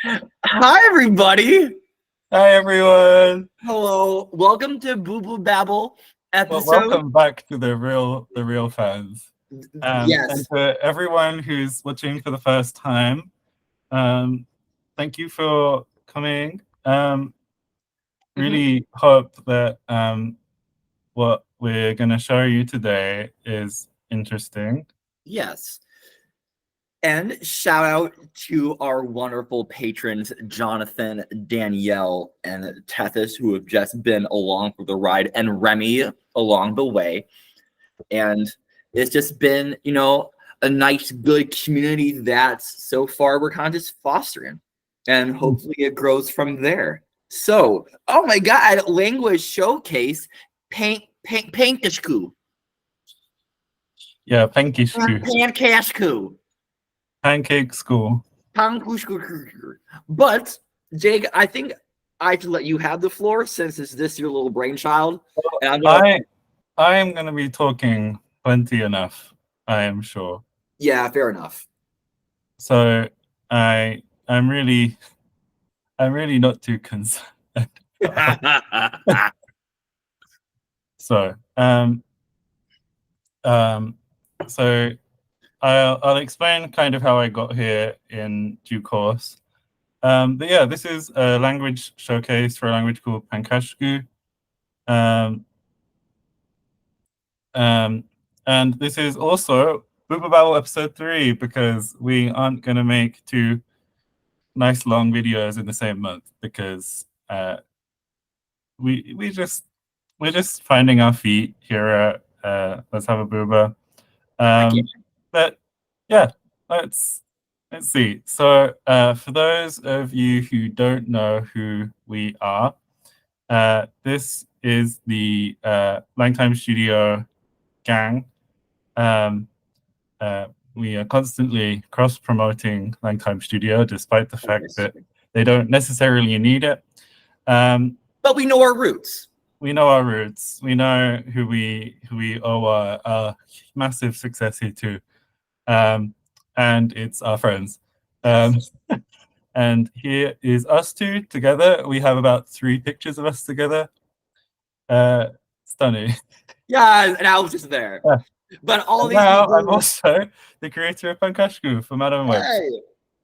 Hi, everybody. Hi everyone. Hello. Welcome to Bouba Babble Well, episode. welcome back to the real fans. And Yes. to everyone who's watching for the first time, um, thank you for coming. Really hope that what we're going to show you today is interesting. Yes. And shout out to our wonderful patrons, Jonathan, Danielle, and Tethys, who have just been along for the ride, and Remy along the way. And it's just been, a nice, good community that so far we're kind of just fostering. And hopefully it grows from there. So, oh my God, language showcase, Pankashku. Yeah, Pankashku. Pankashku. Pancake School. Pankashku. But, Jake, I think I should let you have the floor since it's this your little brainchild. And I'm gonna, I am going to be talking plenty enough, I am sure. yeah, fair enough. So I'm really not too concerned. So so I'll explain kind of how I got here in due course. But yeah, this is a language showcase for a language called Pankashku. And this is also Bouba Babble episode 3 because we aren't going to make 2 nice long videos in the same month because we're just finding our feet here at Let's Have a Booba. But yeah, let's see. So for those of you who don't know who we are, this is the Langtime Studio gang. We are constantly cross-promoting Langtime Studio, despite the fact that they don't necessarily need it. But we know our roots. We know our roots. We know who we owe our massive success here to, and it's our friends. And here is us two together. We have about 3 pictures of us together. Stunning. Yeah, and I was just there. Yeah. But all these now people, I'm also the creator of Pankashku for Madam Web.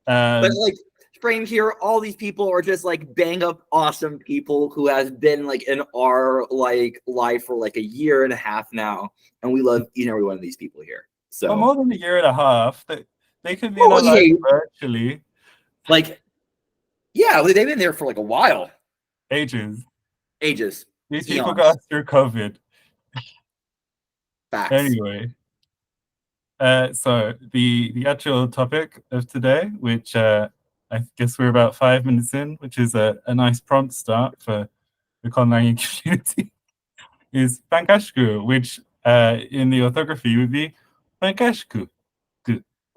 But like framed here, all these people are just like bang up awesome people who has been like in our like life for like a year and a half now, and we love each and every one of these people here. So more than a year and a half. They could be in our life virtually. Like, yeah, they've been there for like a while. Ages. These people got us through COVID. Facts. Anyway, so the actual topic of today, which I guess we're about 5 minutes in, which is a nice prompt start for the Conlang community, is Pankashku, which in the orthography would be Pankashku.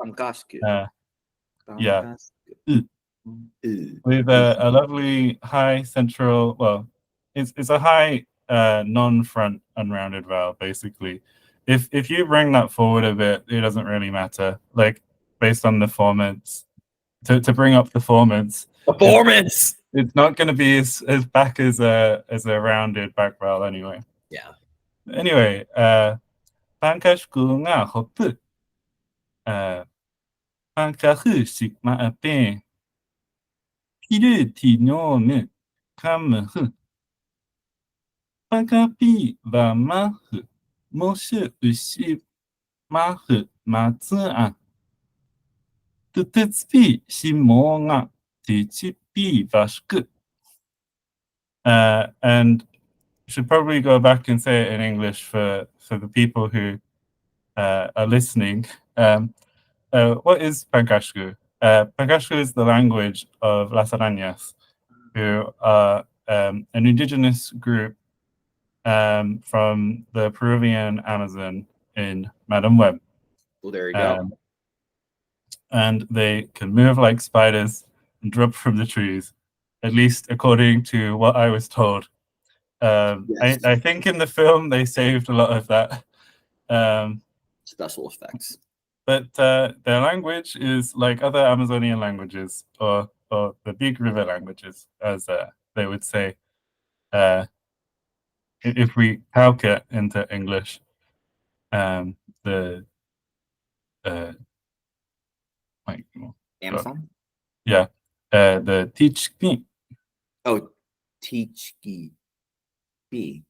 Pankashku. Yeah. With a lovely high central, well, it's a high non-front unrounded vowel, basically. If you bring that forward a bit, it doesn't really matter. Like based on the formants, to bring up the formants. It's not going to be as back as a rounded back vowel anyway. Yeah. Anyway, Pankashku nga hopu. Pankashku sigma ape. Piru ti nomu kamu. Pankapi va mahu. Moshu ushi mahu matsu a. Tututspi shimo nga tichipi vashku. And should probably go back and say it in English for the people who are listening. What is Pankashku? Pankashku is the language of Las Arañas, who are an indigenous group from the Peruvian Amazon in Madam Web. Well, there you go. And they can move like spiders and drop from the trees, at least according to what I was told. Yes. I think in the film they saved a lot of that. Special effects. But their language is like other Amazonian languages, or or the big river languages, as they would say, uh, if we calc it into English, the like, Amazon. yeah, the Tichki, Oh, Tichki. B.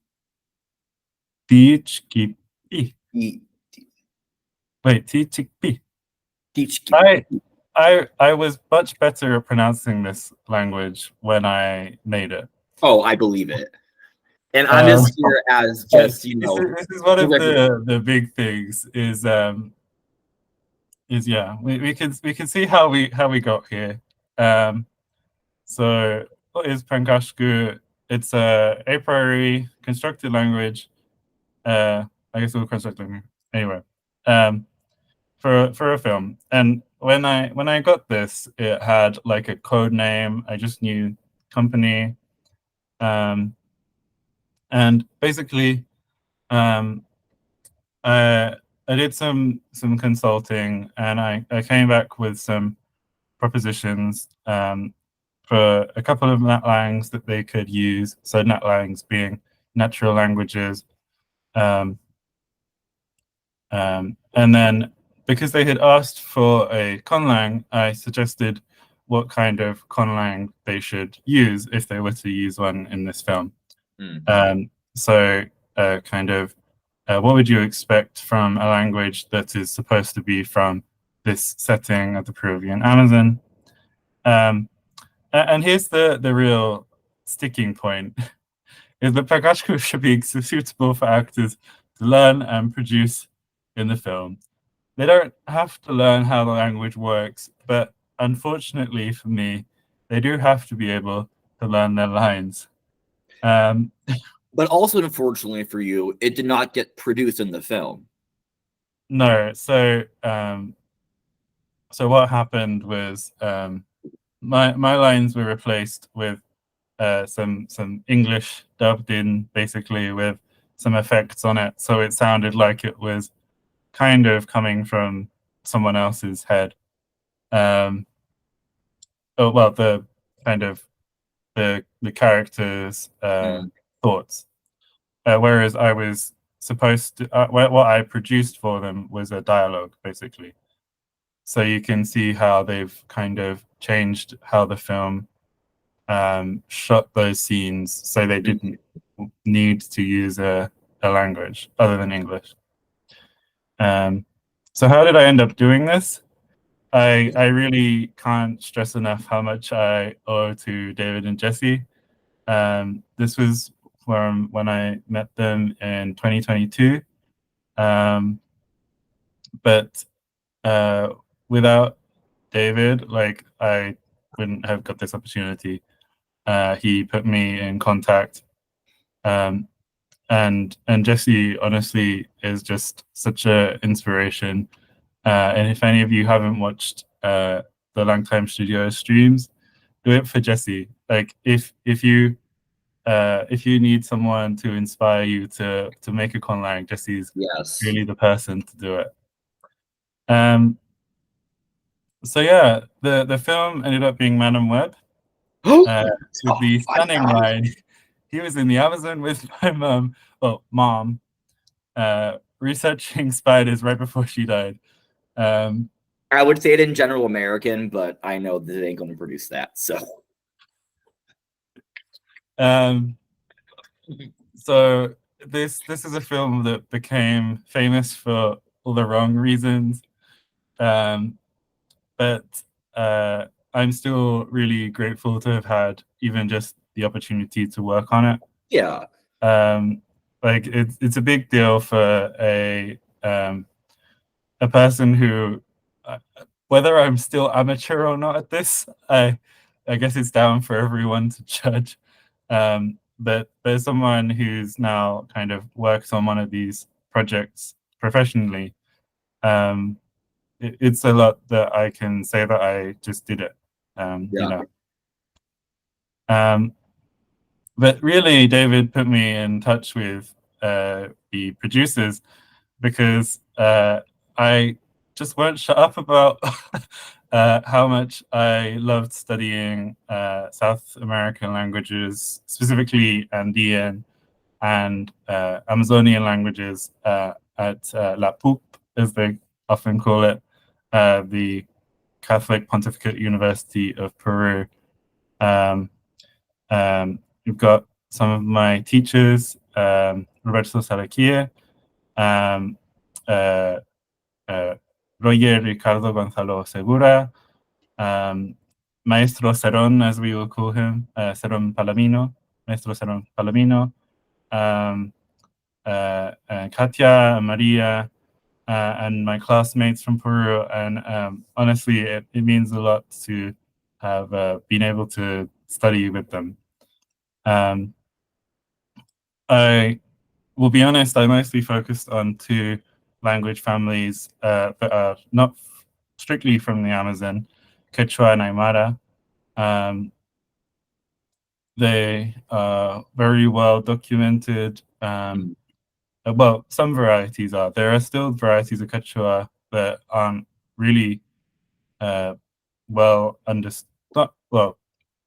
Tichki, E. wait, Tichki. Tichki. I was much better at pronouncing this language when I made it. Oh, I believe it. And I'm Um, just here as but just, this is one of derivative. the big things is yeah, we can see how we got here. Um, so what is Pankashku? It's a priori constructed language. I guess we'll construct language anyway. Um, for a film. And when I got this, it had like a code name. I just knew company. Um, and basically, um, I did some consulting, and I came back with some propositions for a couple of NatLangs that they could use. So NatLangs being natural languages. Um, and then because they had asked for a conlang, I suggested what kind of conlang they should use if they were to use one in this film. So kind of what would you expect from a language that is supposed to be from this setting of the Peruvian Amazon? And here's the real sticking point, is that Pankashku should be suitable for actors to learn and produce in the film. They don't have to learn how the language works, but unfortunately for me, they do have to be able to learn their lines. But also, unfortunately for you, it did not get produced in the film. No, so what happened was my lines were replaced with some English dubbed in, basically with some effects on it, so it sounded like it was kind of coming from someone else's head. Oh well, the kind of the characters' thoughts, whereas I was supposed to what I produced for them was a dialogue, basically. So you can see how they've kind of changed how the film shot those scenes, so they didn't need to use a language other than English. So how did I end up doing this? I really can't stress enough how much I owe to David and Jesse. This was from when I met them in 2022. But without David, like, I wouldn't have got this opportunity. He put me in contact. And Jesse honestly is just such an inspiration. And if any of you haven't watched the Langtime Studio streams, do it for Jesse. Like, if you need someone to inspire you to make a conlang, Jesse's really the person to do it. So yeah, the film ended up being Man and Web. With the stunning line, he was in the Amazon with my mom, researching spiders right before she died. I would say it in general American, but I know that they ain't going to produce that. So this is a film that became famous for all the wrong reasons, but I'm still really grateful to have had even just the opportunity to work on it. Yeah. Like, it's a big deal for a person who, whether I'm still amateur or not at this, I guess it's down for everyone to judge. But there's someone who's now kind of worked on one of these projects professionally. It's a lot that I can say that I just did it. You know. But really, David put me in touch with the producers because I just won't shut up about how much I loved studying South American languages, specifically Andean and Amazonian languages at La PUC, as they often call it, the Catholic Pontificate University of Peru. You've got some of my teachers, Roberto Salaquia, uh, Roger Ricardo Gonzalo Segura, Maestro Cerón, as we will call him, Cerón Palomino, Maestro Cerón Palomino, Katia, Maria, and my classmates from Peru. And honestly, it means a lot to have been able to study with them. I will be honest, I mostly focused on two language families that are not strictly from the Amazon, Quechua and Aymara. They are very well documented. Well, some varieties are. There are still varieties of Quechua that aren't really well understood. Well,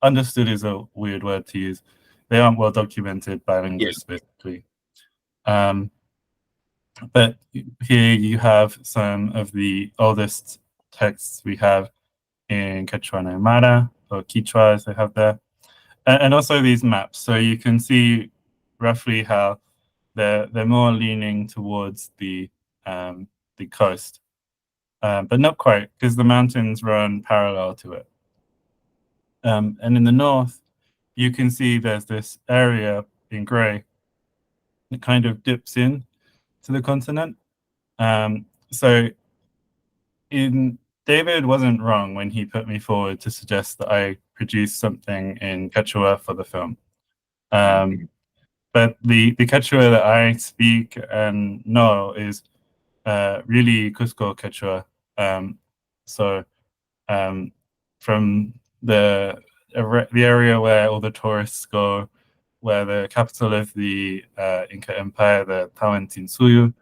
understood is a weird word to use. They aren't well documented by linguists, basically. But here you have some of the oldest texts we have in Quechua and Aymara, or Quichua as they have there. And also these maps. So you can see roughly how they're more leaning towards the coast, but not quite, because the mountains run parallel to it. And in the north, you can see there's this area in gray that kind of dips in to the continent. So David wasn't wrong when he put me forward to suggest that I produce something in Quechua for the film. But the Quechua that I speak and know is really Cusco Quechua. From the area where all the tourists go, where the capital of the Inca Empire, the Tawantinsuyu,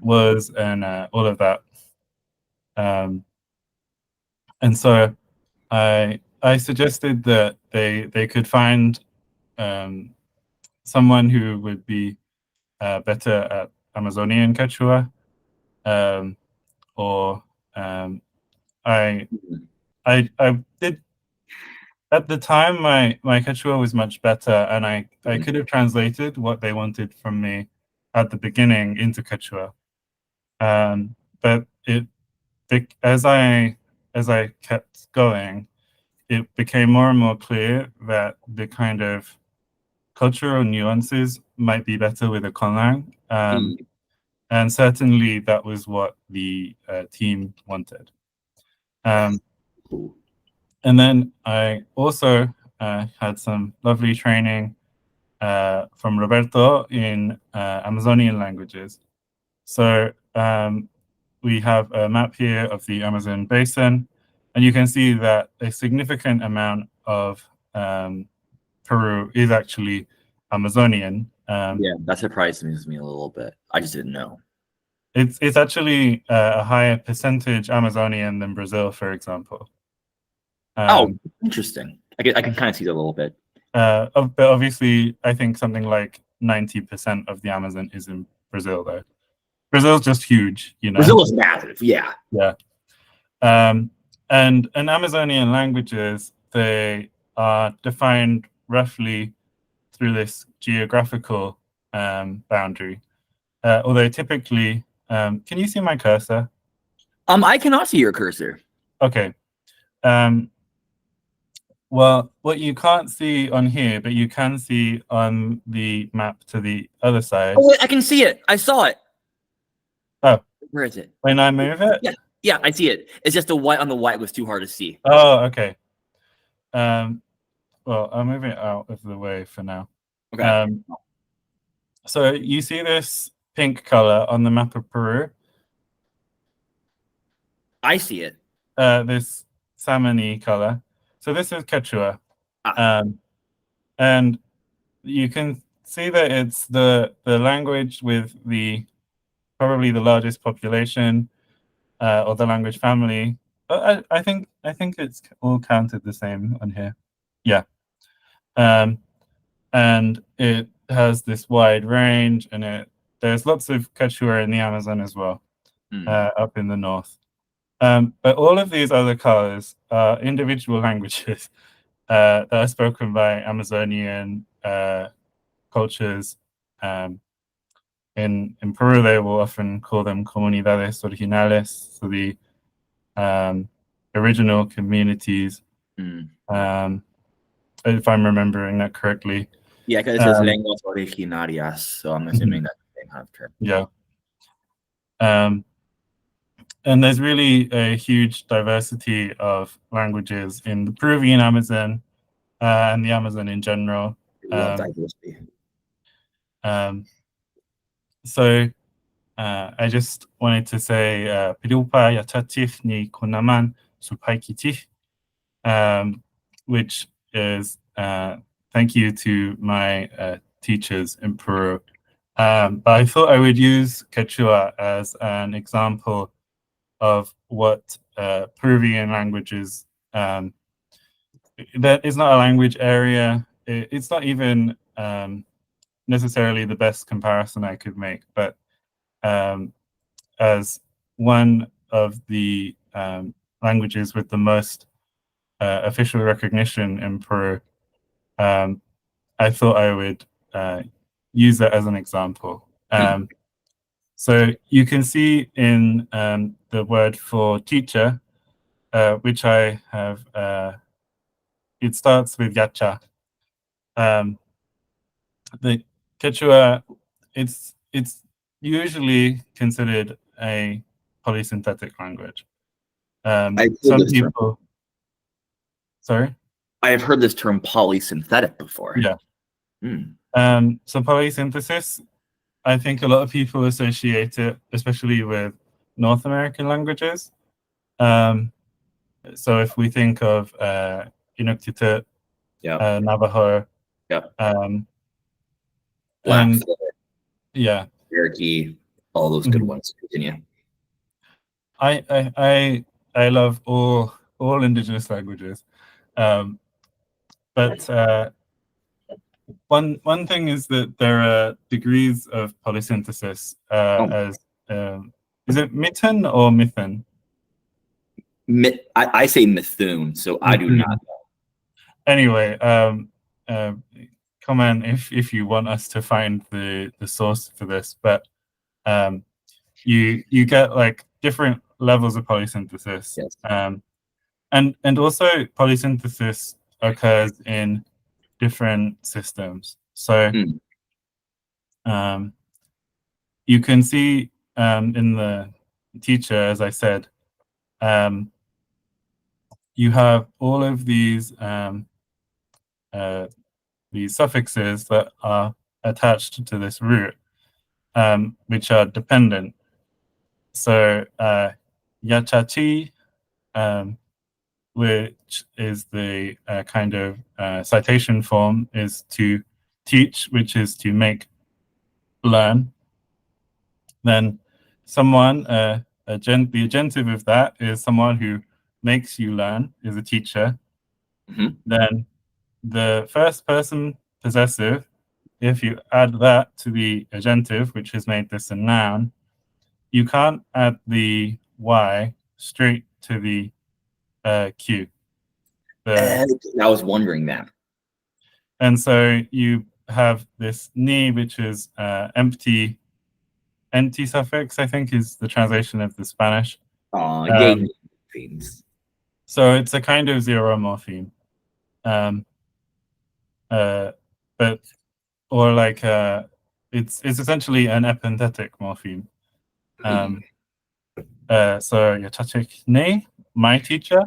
was, and all of that. And so I suggested that they could find someone who would be better at Amazonian Quechua, or I did. At the time, my Quechua was much better, and I could have translated what they wanted from me at the beginning into Quechua. But as I kept going, it became more and more clear that the kind of cultural nuances might be better with a conlang. And certainly that was what the team wanted. And then I also had some lovely training from Roberto in Amazonian languages. So we have a map here of the Amazon basin, and you can see that a significant amount of Peru is actually Amazonian. Yeah, that surprises me a little bit. I just didn't know. It's actually a higher percentage Amazonian than Brazil, for example. Interesting. I can kind of see that a little bit. But obviously, I think something like 90% of the Amazon is in Brazil, though. Brazil's just huge, you know. Brazil is massive, yeah. Yeah. And Amazonian languages, they are defined roughly through this geographical boundary. Although typically, can you see my cursor? I cannot see your cursor. Okay. Well, what you can't see on here, but you can see on the map to the other side. Oh, wait, I can see it. I saw it. Oh. Where is it? When I move it? Yeah, I see it. It's just the white on the white was too hard to see. Oh, okay. Well, I'll move it out of the way for now. Okay. So you see this pink color on the map of Peru? I see it. This salmon-y color. So this is Quechua. And you can see that it's the language with probably the largest population, or the language family. But I think it's all counted the same on here. Yeah. And it has this wide range, and there's lots of Quechua in the Amazon as well, up in the north. But all of these other colors are individual languages that are spoken by Amazonian cultures. In Peru, they will often call them comunidades originales, so the original communities. If I'm remembering that correctly. Yeah, because it says lenguas originarias, so I'm assuming that's the same kind of term. Yeah. And there's really a huge diversity of languages in the Peruvian Amazon and the Amazon in general. Love diversity. So I just wanted to say Pirupa Yatachich ni Kunaman Supaikitich, which is thank you to my teachers in Peru. But I thought I would use Quechua as an example of what Peruvian languages, that is not a language area. It's not even necessarily the best comparison I could make, but as one of the languages with the most official recognition in Peru, I thought I would use that as an example. So you can see in the word for teacher, which I have, it starts with yacha. The Quechua, it's usually considered a polysynthetic language. Some people, sorry? I have heard this term polysynthetic before. Yeah. So polysynthesis, I think a lot of people associate it, especially with North American languages. So if we think of Inuktitut, Navajo, Blackfoot, Cherokee, all those good ones. Continue. I love all indigenous languages, but one thing is that there are degrees of polysynthesis. As is it mitten or mithen? I say Mithun, so I do not know. Anyway, comment if you want us to find the source for this, but you get like different levels of polysynthesis. Yes. And also polysynthesis occurs in different systems. So you can see in the teacher, as I said, you have all of these suffixes that are attached to this root, which are dependent. So yachachi, which is the kind of citation form, is to teach, which is to make learn. Then someone, the agentive of that is someone who makes you learn, is a teacher. Then the first person possessive, if you add that to the agentive, which has made this a noun, you can't add the Y straight to the Q. I was wondering that. And so you have this ni, which is empty suffix, I think is the translation of the Spanish. So it's a kind of zero morpheme. But or like it's essentially an epenthetic morpheme. So yachachik ne, my teacher,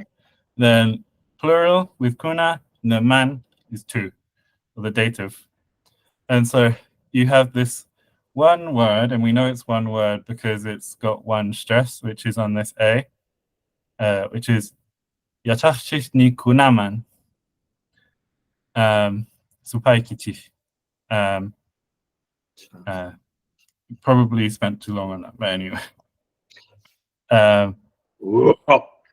then plural with kuna, and the man is two, or the dative. And so you have this one word, and we know it's one word because it's got one stress, which is on this A, which is yachachik ni kunaman. Supaikitich. Probably spent too long on that, but anyway.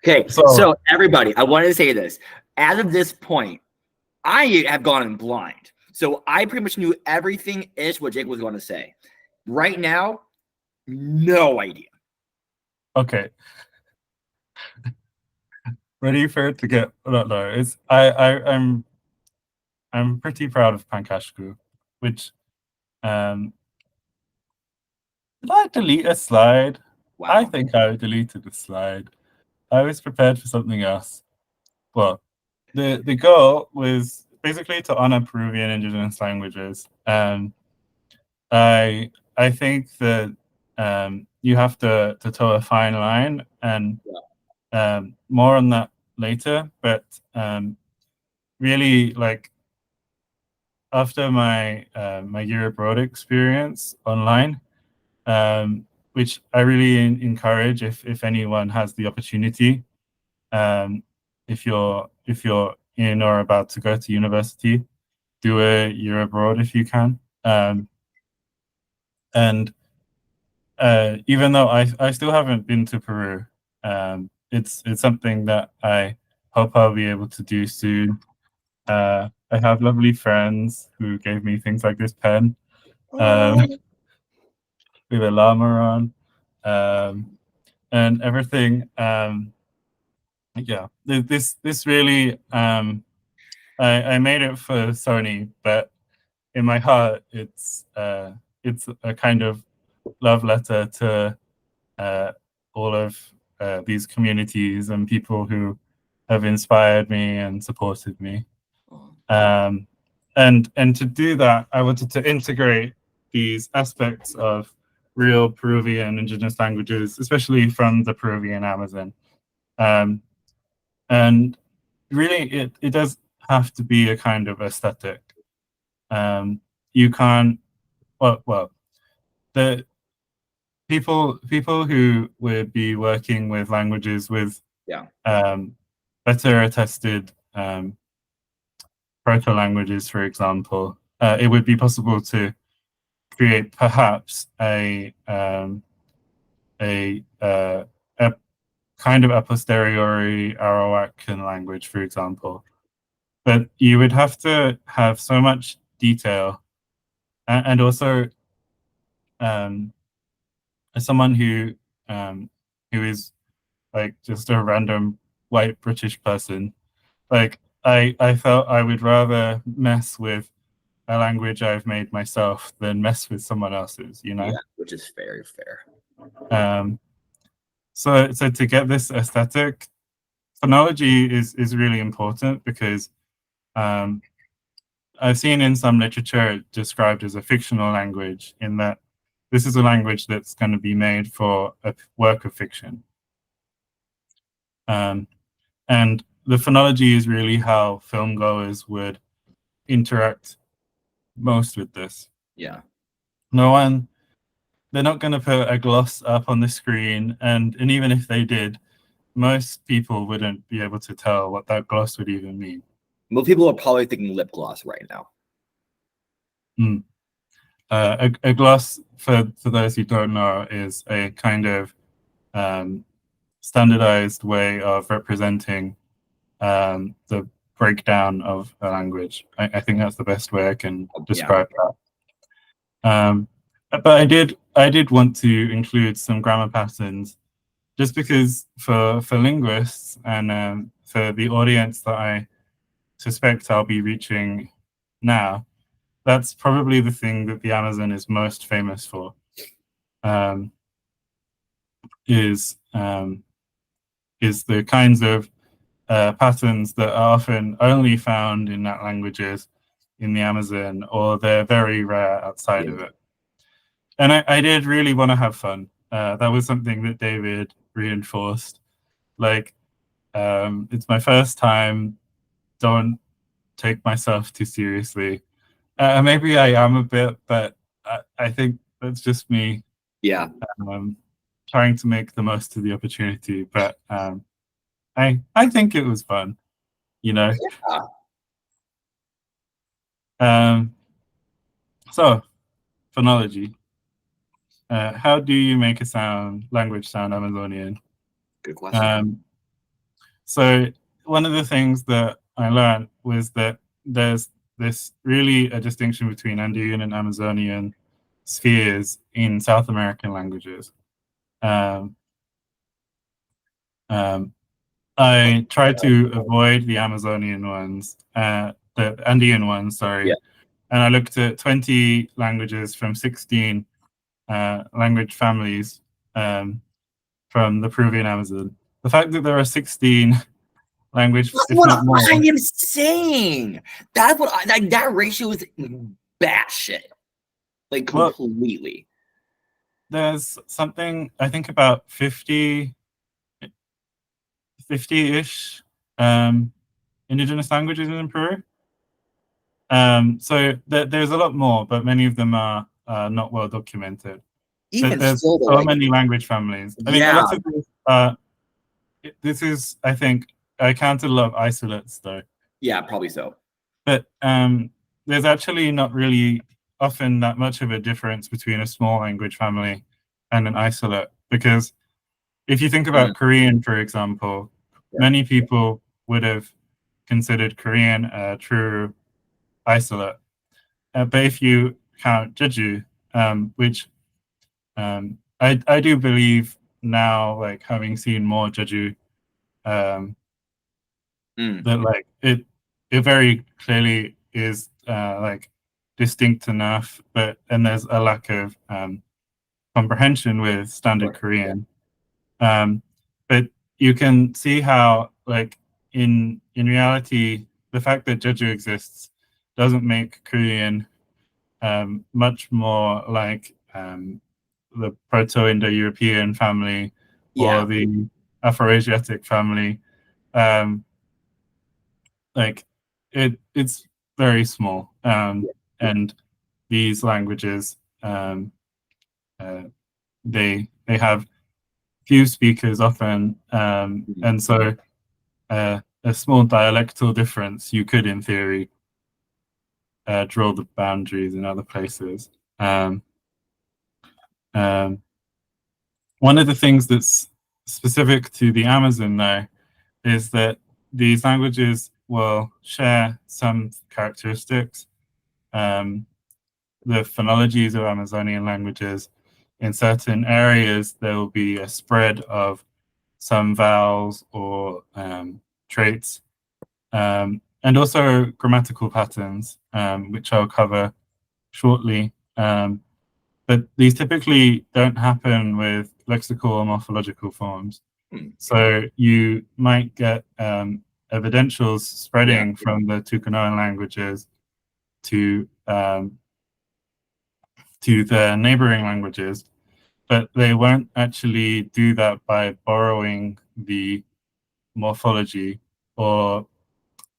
Okay, So so everybody, I wanted to say this. As of this point, I have gone in blind. So I pretty much knew everything is what Jake was going to say. Right now, no idea. okay, ready for it to get no. It's I'm pretty proud of Pankashku, which um did I delete a slide? I Wow. think I deleted the slide. I was prepared for something else. Well, the goal was basically to honor Peruvian indigenous languages. I think that you have to toe a fine line, and more on that later. But really, like after my year abroad experience online, which I really encourage if anyone has the opportunity, um, if you're in or about to go to university, do a year abroad if you can. And even though I still haven't been to Peru, it's something that I hope I'll be able to do soon. I have lovely friends who gave me things like this pen um, with a llama on, and everything. Yeah, this really I made it for Sony, but in my heart, it's a kind of love letter to all of these communities and people who have inspired me and supported me. Um, and to do that, I wanted to integrate these aspects of real Peruvian indigenous languages, especially from the Peruvian Amazon. Um, and really, it does have to be a kind of aesthetic. You can't, well, the people who would be working with languages with Yeah. better attested proto languages, for example, it would be possible to create perhaps a, a kind of a posteriori Arawakan language, for example. But you would have to have so much detail, and also um, as someone um, who is like just a random white British person, like I felt I would rather mess with a language I've made myself than mess with someone else's, you know? Yeah, which is very fair. Um, so to get this aesthetic, phonology is really important because um, I've seen in some literature it described as a fictional language, in that this is a language that's going to be made for a work of fiction. Um, and the phonology is really how film goers would interact most with this. Yeah. No one, they're not going to put a gloss up on the screen, and even if they did, most people wouldn't be able to tell what that gloss would even mean. Most people are probably thinking lip gloss right now. Mm. A gloss, for those who don't know, is a kind of standardized way of representing the breakdown of a language. I think that's the best way I can describe that. But I did want to include some grammar patterns, just because for linguists and for the audience that I suspect I'll be reaching now, that's probably the thing that the Amazon is most famous for. Um, is is the kinds of patterns that are often only found in that languages in the Amazon, or they're very rare outside of it. And I did really want to have fun. That was something that David reinforced. Like, it's my first time. Don't take myself too seriously. Maybe I am a bit, but I think that's just me. Yeah. Trying to make the most of the opportunity. But I think it was fun, you know. Yeah. So phonology. How do you make a language sound Amazonian? Good question. So one of the things that I learned was that there's this really a distinction between Andean and Amazonian spheres in South American languages. Um, um, I tried to avoid the Amazonian ones, the Andean ones, Yeah. sorry, and I looked at 20 languages from 16 language families from the Peruvian Amazon. The fact that there are 16 language, That's if what not more. I am saying. That's what that ratio is batshit. Like Well, completely. there's something, I think about 50-ish indigenous languages in Peru. So there's a lot more, but many of them are not well documented. Even There's still, though, so like, many language families. I mean, a yeah, lot of this is, I think, I counted a lot of isolates though. yeah, probably so. But there's actually not really often that much of a difference between a small language family and an isolate. Because if you think about Korean, for example, Yeah. many people would have considered Korean a true isolate. But if you count Jeju, which I do believe now, like having seen more Jeju, that like it very clearly is like distinct enough, but and there's a lack of comprehension with standard Korean. But you can see how like in reality the fact that Jeju exists doesn't make Korean much more like the Proto-Indo-European family Yeah, or the Afroasiatic family. Um, like it's very small, and these languages uh, they have few speakers often, and so a small dialectal difference you could in theory draw the boundaries in other places. Um, one of the things that's specific to the Amazon though is that these languages will share some characteristics. The phonologies of Amazonian languages, in certain areas, there will be a spread of some vowels or traits, and also grammatical patterns, which I'll cover shortly. But these typically don't happen with lexical or morphological forms. So you might get evidentials spreading from the Tucanoan languages to the neighboring languages, but they won't actually do that by borrowing the morphology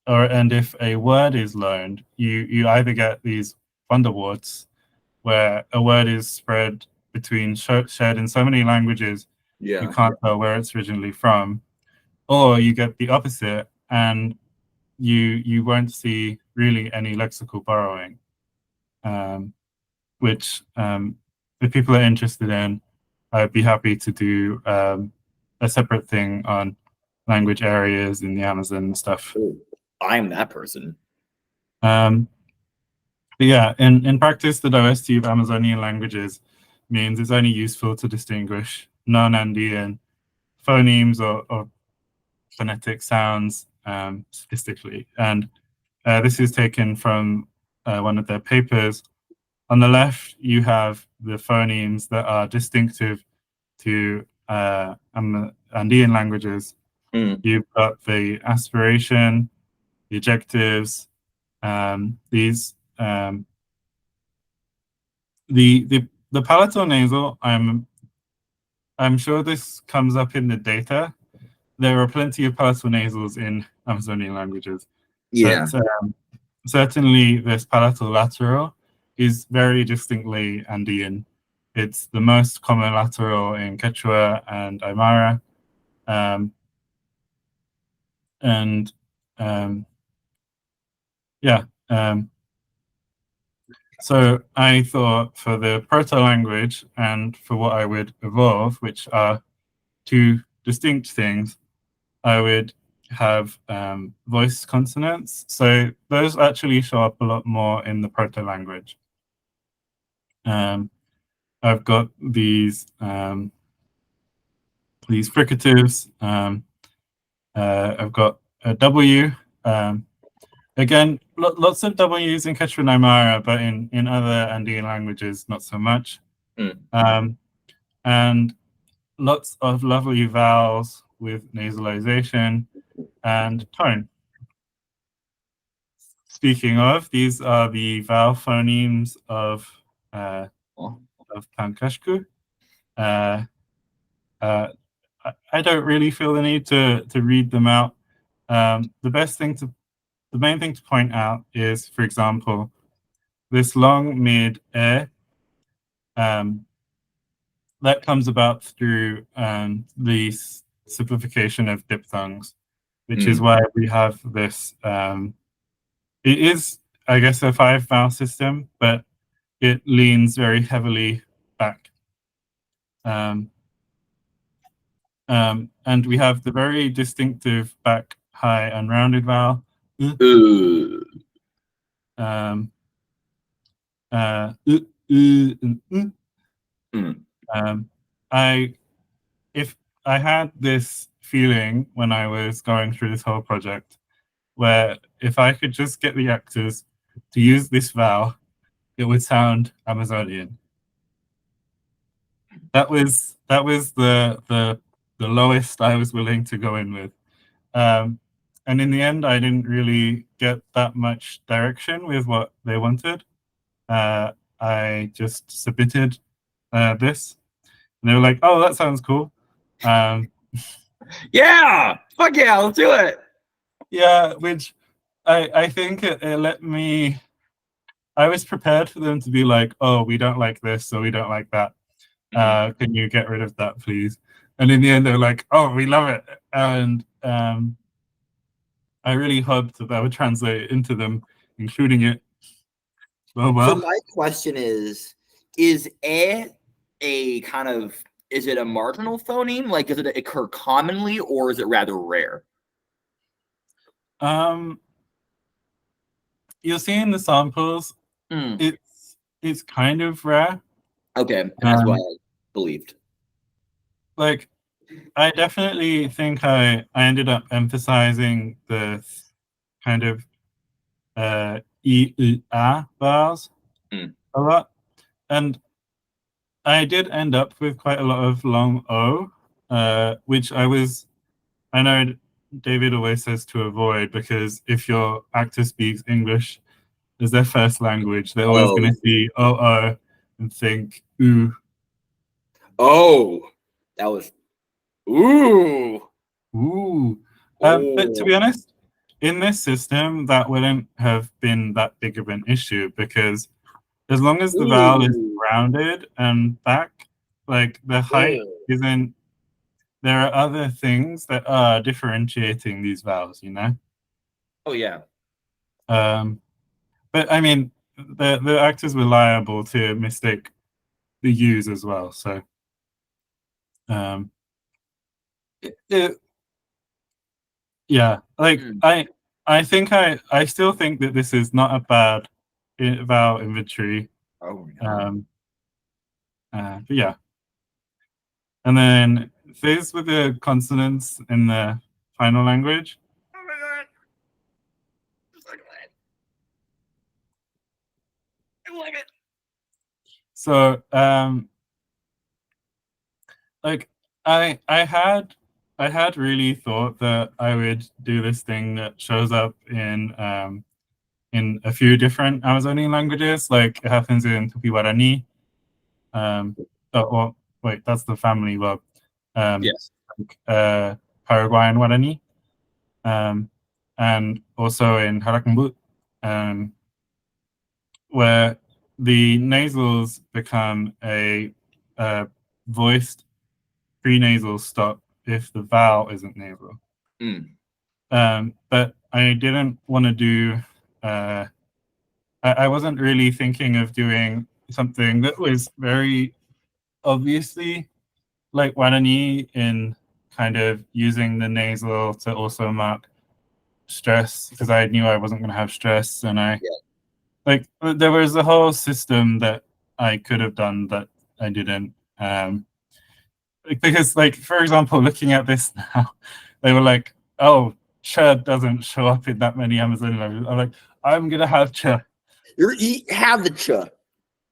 and if a word is loaned, you either get these wonderwords where a word is spread between shared in so many languages you can't tell where it's originally from, or you get the opposite and you won't see really any lexical borrowing, which if people are interested in, I'd be happy to do a separate thing on language areas in the Amazon and stuff. I'm that person. But yeah, in practice, the diversity of Amazonian languages means it's only useful to distinguish non-Andean phonemes or phonetic sounds statistically. And this is taken from one of their papers. On the left, you have the phonemes that are distinctive to Andean languages. You've got the aspiration, the ejectives, these the palatal nasal. I'm sure this comes up in the data. There are plenty of palatal nasals in Amazonian languages, Yeah. but certainly this palatal lateral is very distinctly Andean. It's the most common lateral in Quechua and Aymara, and yeah. So I thought for the proto-language and for what I would evolve, which are two distinct things, I would have voiced consonants. So those actually show up a lot more in the proto language. I've got these fricatives. I've got a W. Again, lots of W's in Quechua Aymara, but in other Andean languages, not so much. And lots of lovely vowels with nasalization and tone. Speaking of, these are the vowel phonemes of Pankashku. I don't really feel the need to read them out. The main thing to point out is, for example, this long mid that comes about through the simplification of diphthongs, which is why we have this. It is, I guess, a 5-vowel system, but it leans very heavily back. And we have the very distinctive back, high, and rounded vowel. If I had this feeling when I was going through this whole project, where if I could just get the actors to use this vowel, it would sound Amazonian. That was the lowest I was willing to go in with. And in the end, I didn't really get that much direction with what they wanted. I just submitted this, and they were like, "Oh, that sounds cool." Yeah, fuck yeah, let's do it. Yeah, which I think it let me. I was prepared for them to be like, "Oh, we don't like this, so we don't like that. Can you get rid of that, please?" And in the end, they're like, "Oh, we love it," and I really hoped that would translate into them including it. Well. So my question is a kind of, is it a marginal phoneme? Like, does it occur commonly, or is it rather rare? You'll see in the samples, it's kind of rare. Okay, and that's what I believed. Like, I definitely think I ended up emphasizing the kind of E-A vowels a lot. And I did end up with quite a lot of long O, which I know David always says to avoid, because if your actor speaks English as their first language, they're always going to see O and think ooh. Oh, that was ooh. But to be honest, in this system, that wouldn't have been that big of an issue, because as long as the vowel is rounded and back, like the height isn't. There are other things that are differentiating these vowels, you know? Oh, yeah. But I mean, the actors were liable to mistake the U's as well, so yeah, like I think I still think that this is not a bad vowel inventory. Oh, no. But yeah. And then these were the consonants in the final language. Oh my god. I like it. So, like I had really thought that I would do this thing that shows up in a few different Amazonian languages, like it happens in Tupi Guarani. Well, wait, that's the family verb. Yes. Paraguayan Guarani, and also in Harakambut, where the nasals become a voiced prenasal stop if the vowel isn't nasal. But I didn't want to do. I wasn't really thinking of doing something that was very obviously like Guarani in kind of using the nasal to also mark stress because I knew I wasn't going to have stress, and I Yeah. like there was a whole system that I could have done that I didn't. Because, like, for example, looking at this now, they were like, "Oh, ch doesn't show up in that many Amazon logos." I'm like, "I'm gonna have ch." Have the ch.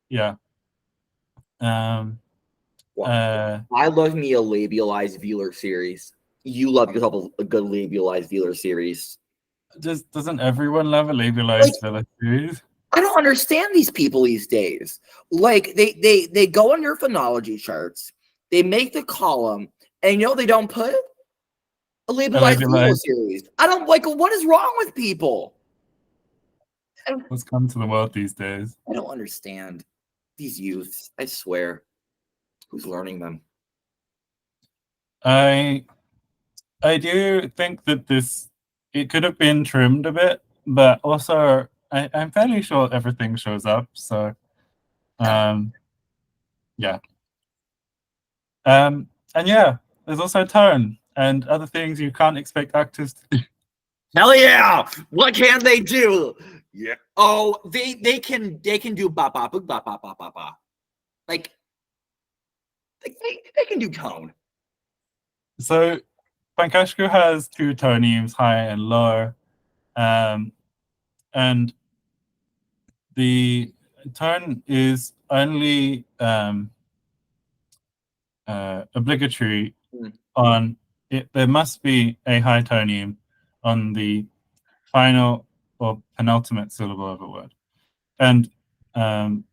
Yeah. Um. Well, Uh. I love me a labialized velar series. You love yourself a good labialized velar series. Doesn't everyone love a Like, labelized filler series? I don't understand these people these days. Like they go on your phonology charts, they make the column, and they don't put a A labelized velar labelized. series. I don't like what is wrong with people? I don't, What's come to the world these days? I don't understand these youths. I swear. Who's learning them? I I do think that it could have been trimmed a bit, but also I'm fairly sure everything shows up. So Yeah. um, yeah. And yeah, there's also tone and other things you can't expect actors to do. Hell yeah! What can they do? Yeah. Oh, they can do ba ba ba ba ba ba ba ba. Like they can do tone. So Pankashku has two tonemes, high and low, and the tone is only obligatory Mm. on it. There must be a high toneme on the final or penultimate syllable of a word, and um,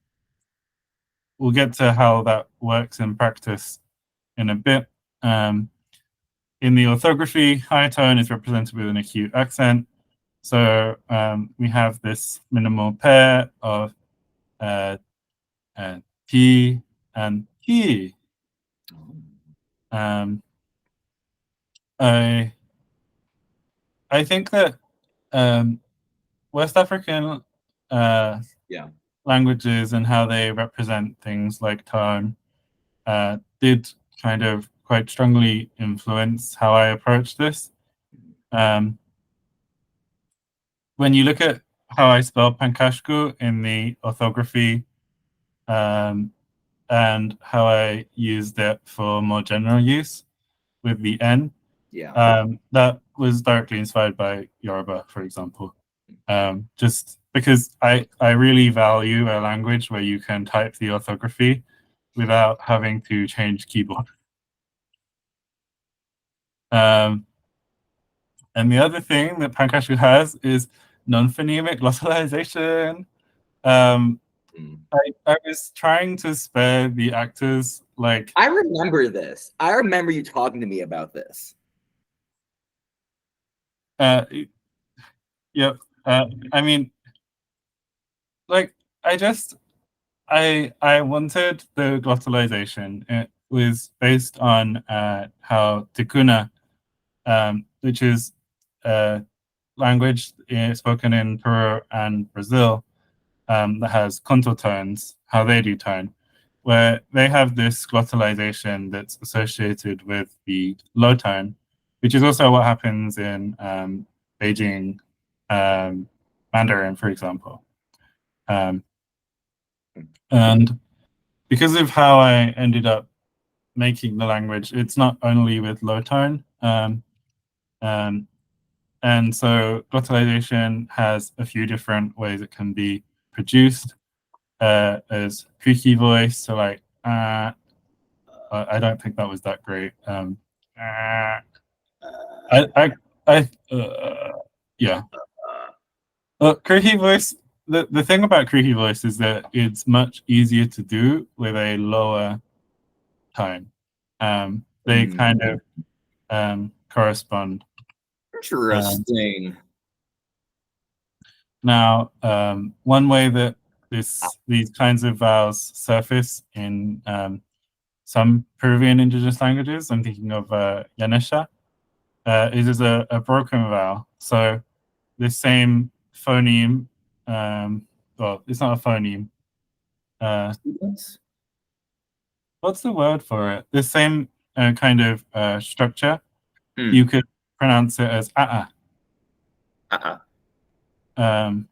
we'll get to how that works in practice in a bit. In the orthography, high tone is represented with an acute accent. So we have this minimal pair of uh, T and T. Um, I I think that West African Yeah. languages and how they represent things like tone did kind of quite strongly influence how I approach this. Um, when you look at how I spell Pankashku in the orthography um, and how I used it for more general use with the N, Yeah. that was directly inspired by Yoruba, for example. Just because I really value a language where you can type the orthography without having to change keyboard. Um, and the other thing that Pankashku has is non-phonemic glottalization. Um, Mm. I was trying to spare the actors, like, I remember this. I remember you talking to me about this. uh, yep. I mean, like, I wanted the glottalization. It was based on how Tikuna, which is a language spoken in Peru and Brazil, that has contotones, how they do tone, where they have this glottalization that's associated with the low tone, which is also what happens in Beijing Mandarin, for example. And because of how I ended up making the language, it's not only with low tone. Um, and so glottalization has a few different ways it can be produced. As creaky voice, so like I don't think that was that great. I yeah. Creaky voice. The thing about creaky voice is that it's much easier to do with a lower tone. They kind of correspond. Interesting. Now, one way that these kinds of vowels surface in some Peruvian indigenous languages, I'm thinking of Yanesha, is as a broken vowel. So this same phoneme, well, it's not a phoneme. Uh, what's the word for it? The same kind of structure, Hmm. you could pronounce it as um,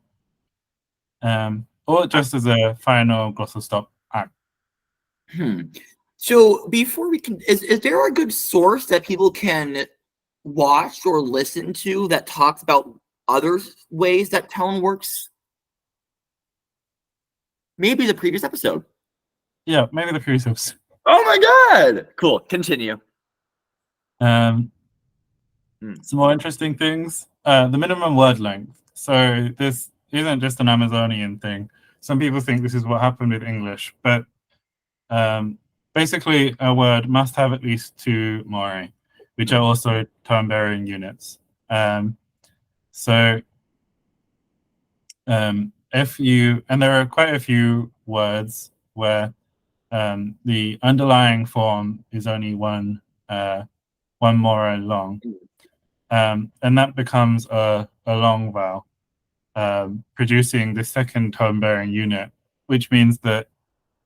or just as a final glossal stop. Hmm. So before we can, is there a good source that people can watch or listen to that talks about other ways that tone works? Maybe the previous episode. Yeah, maybe the previous. Oh my god! Cool. Continue. Some more interesting things. The minimum word length. So this isn't just an Amazonian thing. Some people think this is what happened with English, but basically a word must have at least 2 morae, which are also tone-bearing units. So if you, and there are quite a few words where the underlying form is only one morae long, and that becomes a long vowel, producing the second tone-bearing unit, which means that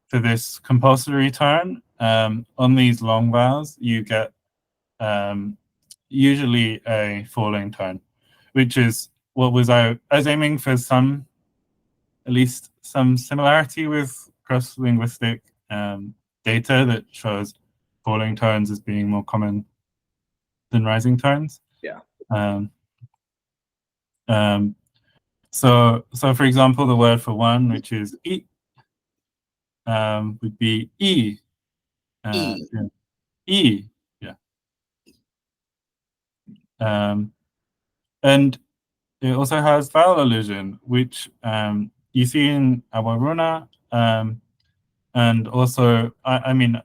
for this compulsory tone, on these long vowels, you get usually a falling tone, which is what I was aiming for some, at least some similarity with cross-linguistic data that shows falling tones as being more common than rising tones. Yeah. So for example, the word for one, which is e, would be e. E. Yeah. E. Yeah. And it also has vowel elision, which you see in Awaruna, and also, I mean,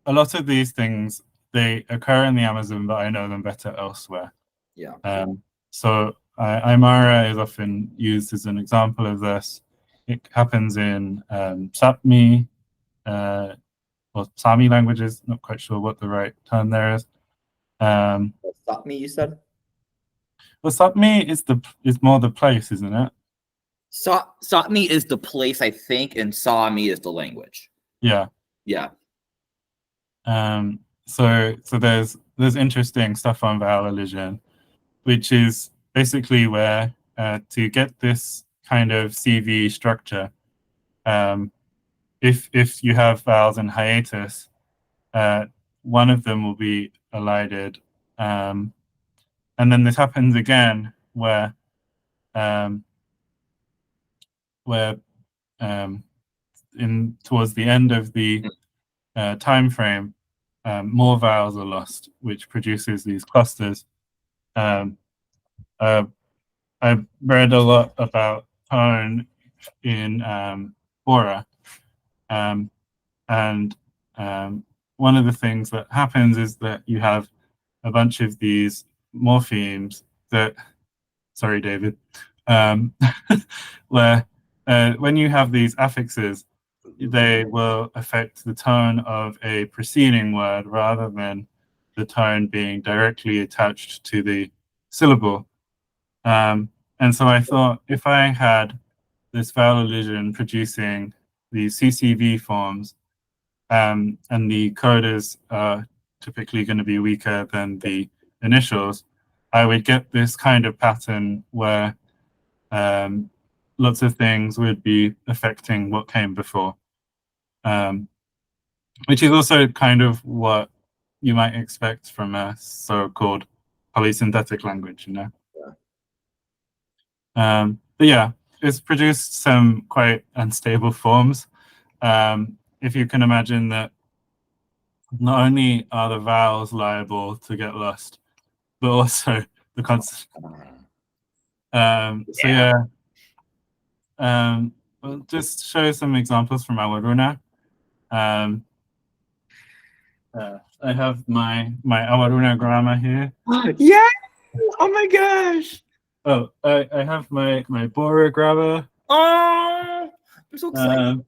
a lot of these things, they occur in the Amazon, but I know them better elsewhere. Yeah. So Aymara is often used as an example of this. It happens in Sapmi, or Sami languages, not quite sure what the right term there is. Sapmi, you said? Well, Sapmi is more the place, isn't it? Sapmi is the place, I think, and Sami is the language. Yeah. Yeah. So there's interesting stuff on vowel elision, which is basically where to get this kind of CV structure, if you have vowels in hiatus, one of them will be elided, and then this happens again where in towards the end of the time frame, more vowels are lost, which produces these clusters. I've read a lot about tone in Bora, and one of the things that happens is that you have a bunch of these morphemes that, sorry, David, where when you have these affixes, they will affect the tone of a preceding word rather than the tone being directly attached to the syllable. And so I thought if I had this vowel elision producing the CCV forms, and the coders are typically going to be weaker than the initials, I would get this kind of pattern where lots of things would be affecting what came before, which is also kind of what you might expect from a so-called polysynthetic language, you know? But yeah, it's produced some quite unstable forms. If you can imagine that not only are the vowels liable to get lost, but also the consonant. So yeah, we'll just show some examples from our runa. I have my Awaruna grammar here. Yeah. Oh my gosh. Oh, I have my Bora grammar. Oh, I'm so excited.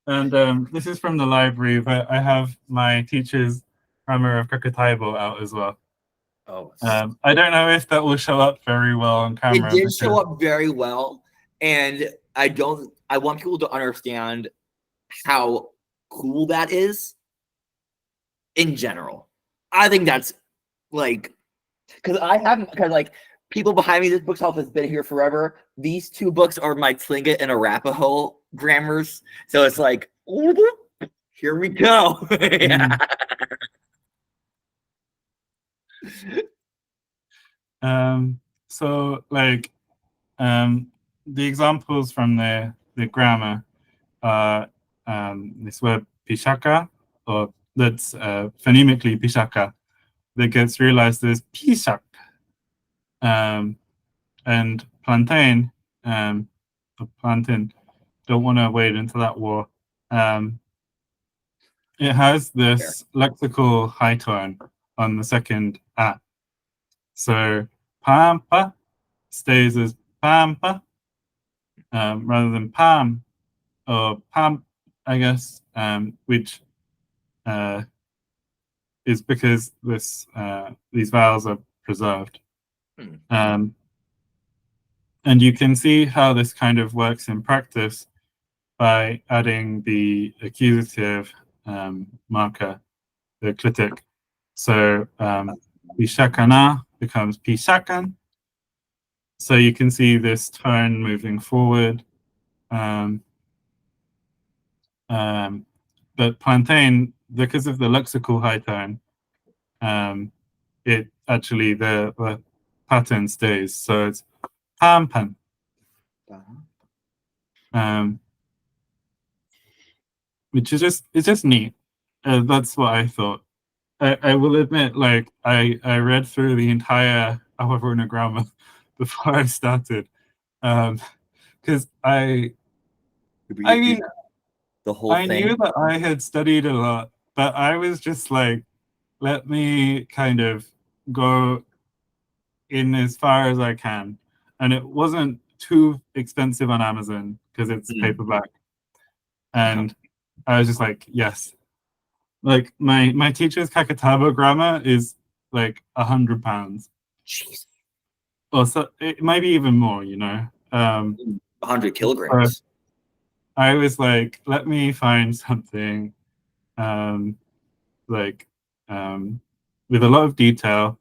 And this is from the library, but I have my teacher's grammar of Krakataibo out as well. Oh, I don't know if that will show up very well on camera. it did show up very well, and I want people to understand how cool that is. in general. I think that's like, because like people behind me, this bookshelf has been here forever. These two books are my Tlingit and Arapaho grammars. So it's like, here we go. Yeah. So like the examples from the grammar are this word pishaka, or that's phonemically pishaka, that gets realized as pishak, and plantain, or plantain. Don't want to wade into that war. It has this lexical high tone on the second a. So pampa stays as pampa, rather than pam or pam, I guess, which is because these vowels are preserved. And you can see how this kind of works in practice by adding the accusative marker, the clitic. So pishakana becomes pishakan. So you can see this tone moving forward. But plantain, because of the lexical high tone, it actually, the pattern stays. So it's pampan. Which is it's just neat. That's what I thought. I will admit, like I read through the entire Awaruna grammar before I started, because I mean, the whole I thing. knew that I had studied a lot, but I was just like, let me kind of go in as far as I can, and it wasn't too expensive on Amazon because it's paperback, and I was just like, yes. Like my teacher's Kakataba grammar is like £100. Jeez. Or so it might be even more, 100 kilograms. So I was like, let me find something like with a lot of detail.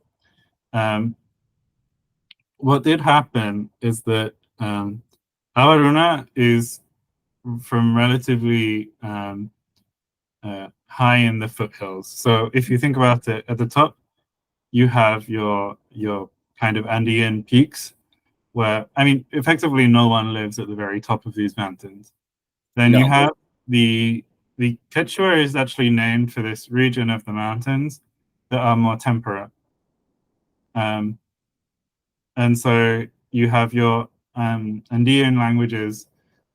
What did happen is that Awaruna is from relatively high in the foothills. So if you think about it, at the top, you have your kind of Andean peaks, where, I mean, effectively no one lives at the very top of these mountains. Then you have the Quechua is actually named for this region of the mountains that are more temperate. And so you have your Andean languages.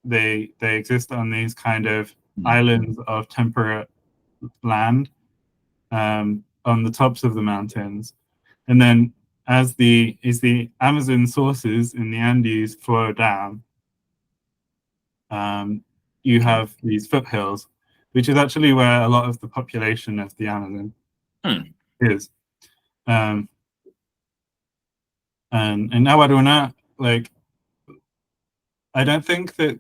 They exist on these kind of islands of temperate land, on the tops of the mountains. And then as the Amazon sources in the Andes flow down, you have these foothills, which is actually where a lot of the population of the Amazon is. And in Awaruna, like, I don't think that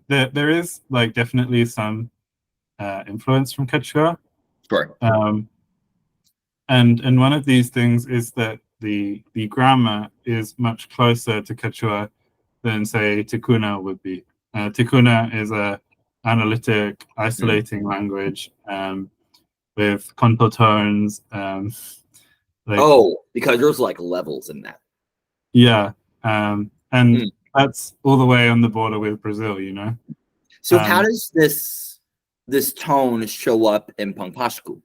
there is like definitely some influence from Quechua. Sure. And one of these things is that the grammar is much closer to Quechua than, say, Ticuna would be. Ticuna is a analytic, isolating language with contotones. Because there's like levels in that. Yeah, and that's all the way on the border with Brazil, So how does this tone show up in Pankashku?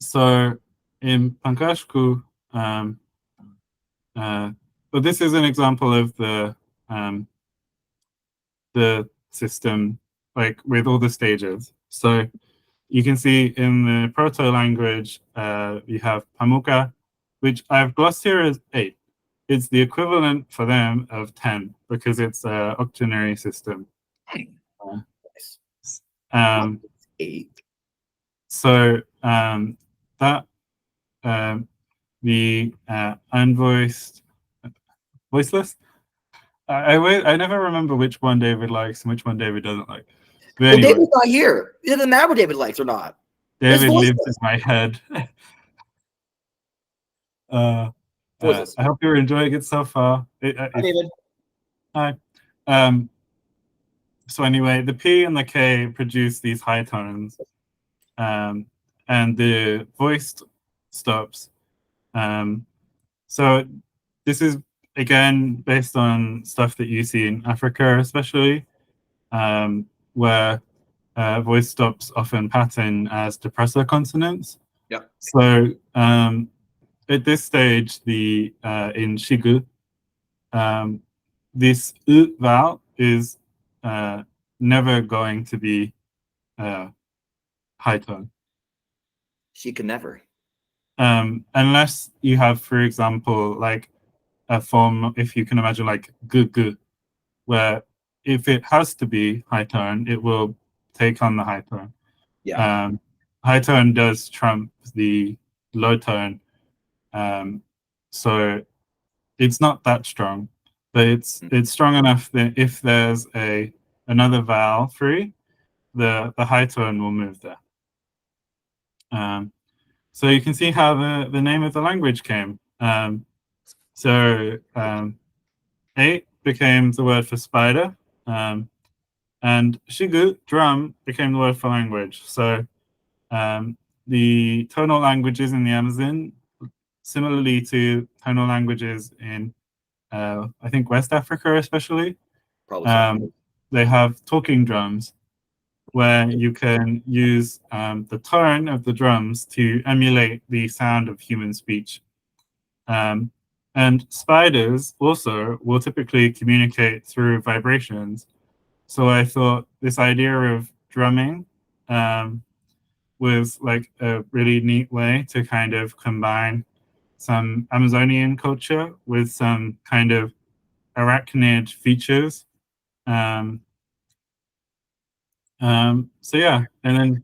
So in Pankashku, but this is an example of the system, like with all the stages. So you can see in the proto language, you have Pamuka, which I've glossed here as 8. It's the equivalent for them of 10 because it's an octenary system. 8. So that the unvoiced, voiceless. I never remember which one David likes and which one David doesn't like. But Well, anyway, David's not here. It doesn't matter what David likes or not. David voiceless. lives in my head. Voiceless. I hope you're enjoying it so far. Hi, David. Hi. So anyway, the P and the K produce these high tones, and the voice stops. So this is again based on stuff that you see in Africa, especially, where voice stops often pattern as depressor consonants. Yep. So at this stage, the in Shigu, this U vowel is never going to be high tone. She can never. Unless you have, for example, like a form, if you can imagine, like gu gu, where if it has to be high tone, it will take on the high tone. Yeah. High tone does trump the low tone, so it's not that strong, but it's strong enough that if there's another vowel free, the high tone will move there. So you can see how the name of the language came. A became the word for spider, and shigu, drum, became the word for language. So the tonal languages in the Amazon, similarly to tonal languages in, I think, West Africa especially, Probably. they have talking drums where you can use the tone of the drums to emulate the sound of human speech. And spiders also will typically communicate through vibrations. So I thought this idea of drumming was like a really neat way to kind of combine some Amazonian culture with some kind of arachnid features. So yeah, and then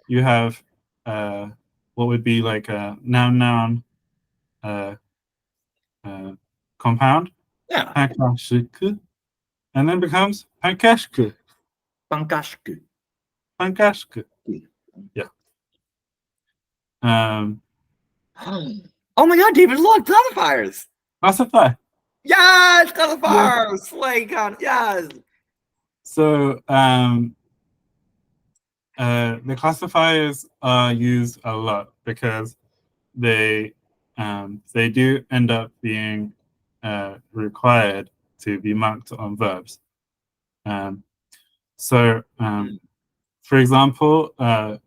you have what would be like a noun compound, Yeah. Pankashku, and then becomes Pankashku. Pankashku. Pankashku. Yeah. Oh my God, David! Look, classifiers. Classify. Yes, classifiers. Slay con. Yes. So the classifiers are used a lot because they do end up being required to be marked on verbs. For example, I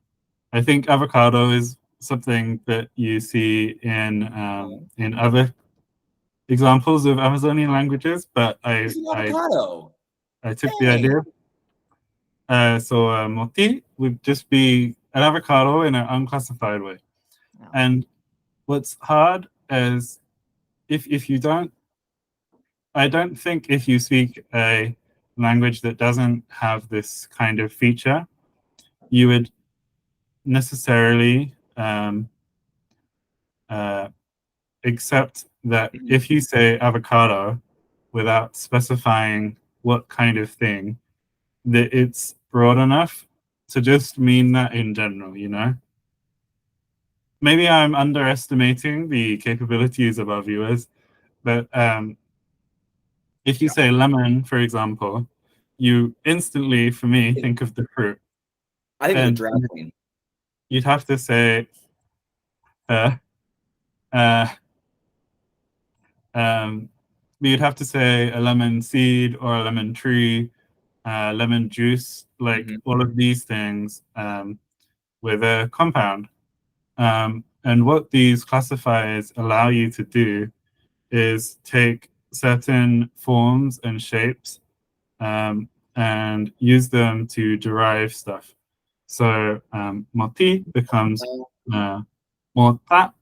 think avocado is something that you see in other examples of Amazonian languages, but I took the idea. So moti would just be an avocado in an unclassified way. Oh. And what's hard is if you don't, I don't think if you speak a language that doesn't have this kind of feature, you would necessarily accept that if you say avocado without specifying what kind of thing, that it's broad enough to just mean that in general, you know? Maybe I'm underestimating the capabilities of our viewers, but if you say lemon, for example, you instantly, for me, think of the fruit. I think of the drag queen. You'd have to say you'd have to say a lemon seed or a lemon tree, lemon juice, like all of these things with a compound. And what these classifiers allow you to do is take certain forms and shapes and use them to derive stuff. So moti becomes mota,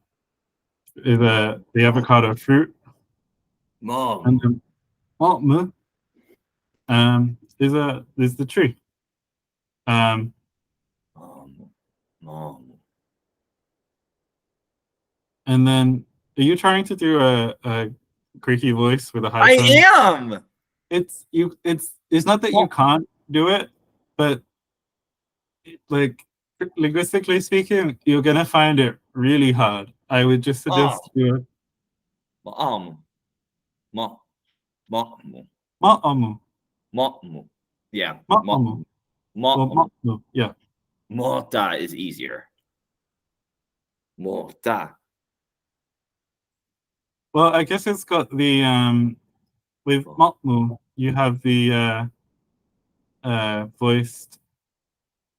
is the avocado fruit. Mom. And then motmu is the tree. Mom. And then, are you trying to do a creaky voice with a high tone? I am. It's not that you can't do it, but like linguistically speaking, you're gonna find it really hard. I would just Oh, suggest you mo, mo, ma'amu, mo. Yeah, ma'amu, or mo. ma'amu. Yeah. Morta is easier. Morta. Well, I guess it's got the with ma'amu, you have the voiced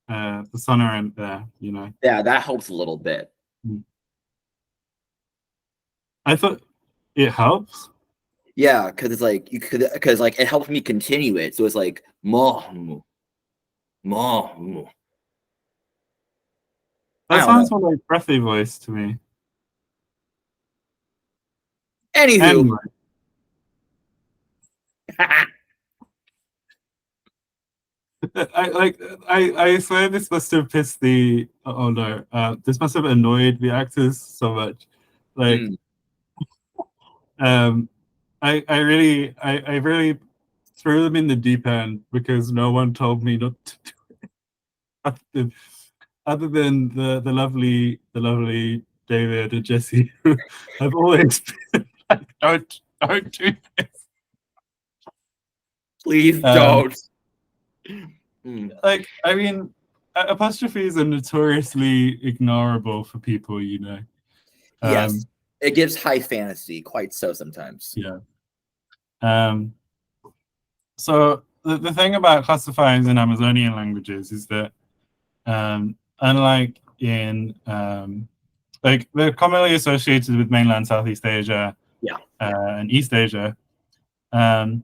the sonorant there, you know. Yeah, that helps a little bit. I thought it helps. Yeah, because it's like you could because like it helps me continue it. So it's like mo, mo. I That don't know. sounds more like breathy voice to me. Anywho, Anyway, I swear this must have pissed the oh no this must have annoyed the actors so much. Like mm, um I really threw them in the deep end because no one told me not to do it. Other than the lovely David and Jesse who have always been like don't do this. please Um, don't. Mm. like I mean apostrophes are notoriously ignorable for people, you know. Yes, Um, it gives high fantasy, quite so sometimes. yeah. Um, so the thing about classifiers in Amazonian languages is that unlike in like they're commonly associated with mainland Southeast Asia Yeah. and East Asia, um,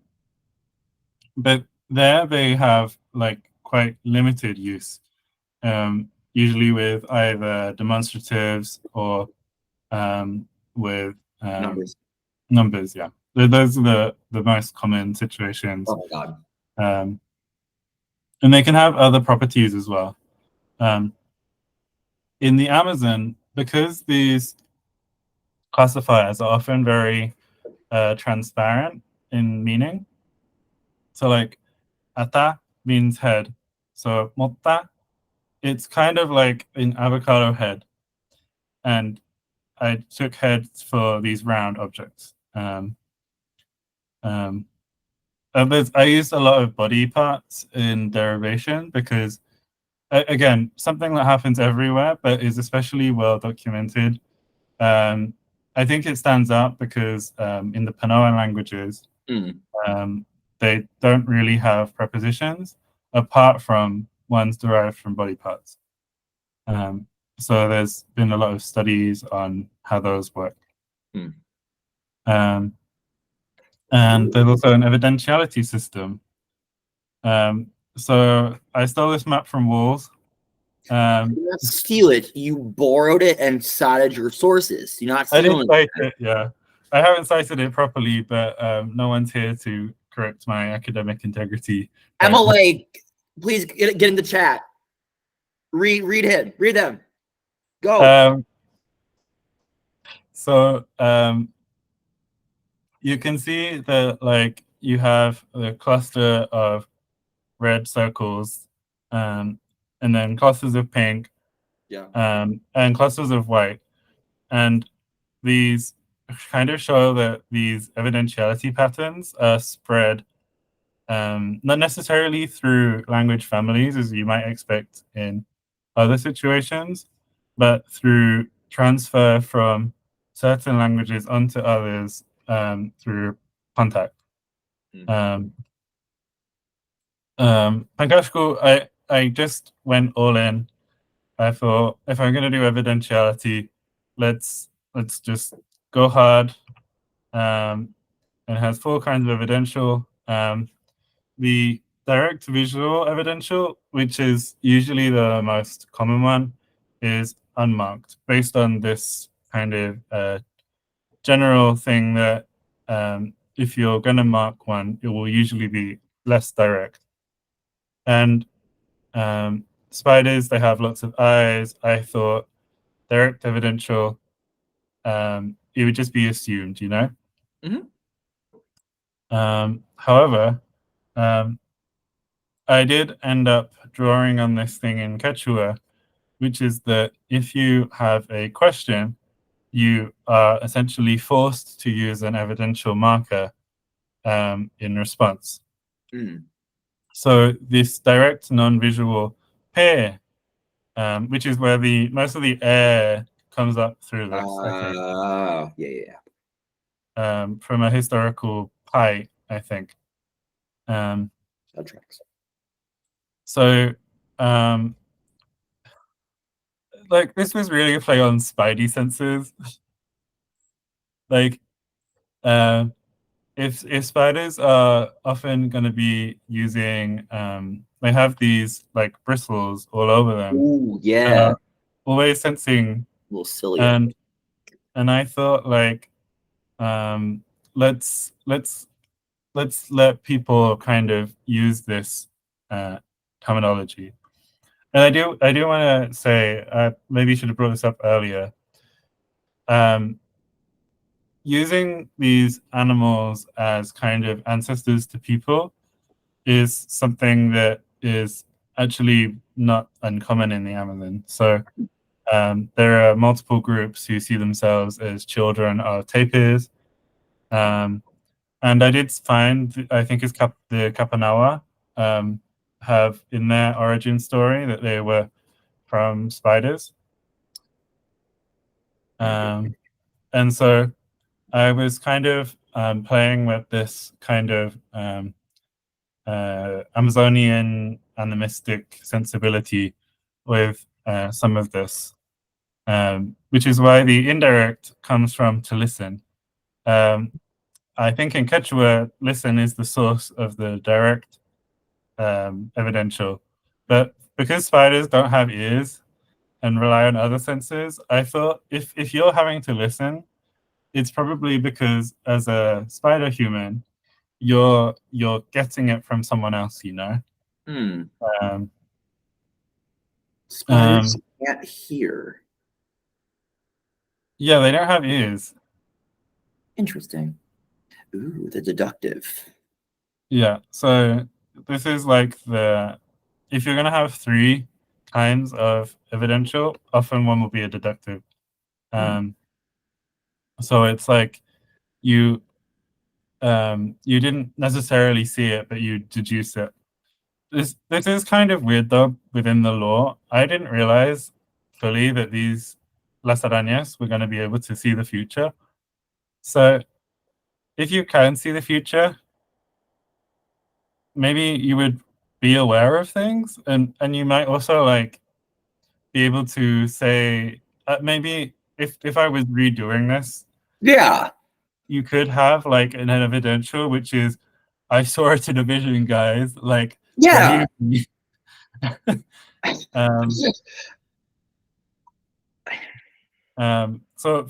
but there they have like quite limited use, usually with either demonstratives or with Numbers. numbers. Yeah, those are the most common situations, Oh my god. um, and they can have other properties as well. Um, in the Amazon, because these classifiers are often very transparent in meaning. So like ata means head. So motta, it's kind of like an avocado head. And I took heads for these round objects. Um, I used a lot of body parts in derivation because, again, something that happens everywhere, but is especially well documented. Um, I think it stands out because in the Panoan languages, Mm. um, they don't really have prepositions apart from ones derived from body parts. Um, so there's been a lot of studies on how those work. Mm. Um, and there's also an evidentiality system. So I stole this map from Walls. You did not steal it. You borrowed it and cited your sources. You're not I didn't stealing cite it. it, yeah. I haven't cited it properly, but no one's here to correct my academic integrity. MLA, please get in the chat. Read him. Read them. Go. So you can see that like you have a cluster of red circles, and then clusters of pink, Yeah. and clusters of white, and these kind of show that these evidentiality patterns are spread not necessarily through language families as you might expect in other situations, but through transfer from certain languages onto others through contact. Mm. Pankashku, I just went all in. I thought if I'm going to do evidentiality, let's just go hard. And it has four kinds of evidential. The direct visual evidential, which is usually the most common one, is unmarked based on this kind of general thing that if you're going to mark one, it will usually be less direct. And spiders, they have lots of eyes. I thought direct evidential, it would just be assumed, you know? Mm-hmm. However, um, I did end up drawing on this thing in Quechua, which is that if you have a question, you are essentially forced to use an evidential marker in response. Mm. So this direct non-visual pair, which is where most of the air comes up through this, I think, from a historical pi, I think. That tracks. So, like, this was really a play on Spidey senses. Like, if spiders are often going to be using, they have these like bristles all over them, Ooh, yeah. always sensing, A little silly. and I thought like, let's let people kind of use this terminology. And I do want to say, maybe you should have brought this up earlier. Using these animals as kind of ancestors to people is something that is actually not uncommon in the Amazon. So there are multiple groups who see themselves as children of tapirs. And I did find, I think it's the Kapanawa have in their origin story that they were from spiders. And so I was kind of playing with this kind of Amazonian animistic sensibility with some of this, which is why the indirect comes from to listen. I think in Quechua, listen is the source of the direct evidential. But because spiders don't have ears and rely on other senses, I thought if you're having to listen, it's probably because as a spider human, you're getting it from someone else, you know. Spiders can't hear. Yeah, they don't have ears. Interesting. Ooh, the deductive. Yeah, so this is like if you're gonna have three kinds of evidential, often one will be a deductive. So it's like you you didn't necessarily see it, but you deduce it. This is kind of weird though within the law. I didn't realize fully that these las arañas were going to be able to see the future. So if you can see the future, maybe you would be aware of things, and you might also like be able to say maybe if I was redoing this, yeah, you could have like an evidential, which is I saw it in a vision, guys. Like, yeah. believe me. So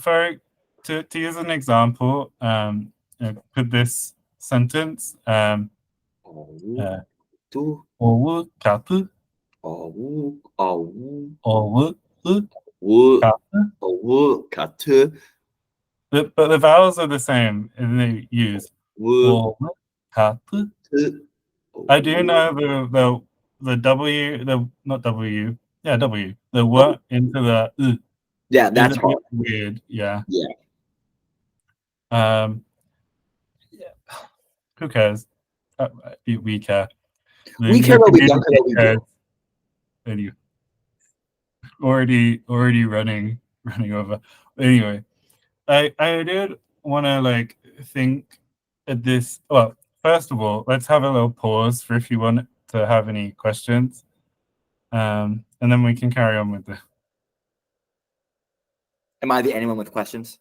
to use an example, put this sentence, owu kapı, owu katı. But the vowels are the same, and they use owu kapı. I do know the W, not W, yeah, W, the W into the Yeah, is that's a bit hard. weird, yeah. Yeah. Yeah. Who cares? We care. We care, but we don't care what we do. Anyway, already running over. Anyway, I did want to like think at this. Well, first of all, let's have a little pause for if you want to have any questions, and then we can carry on with the. Am I the anyone with questions?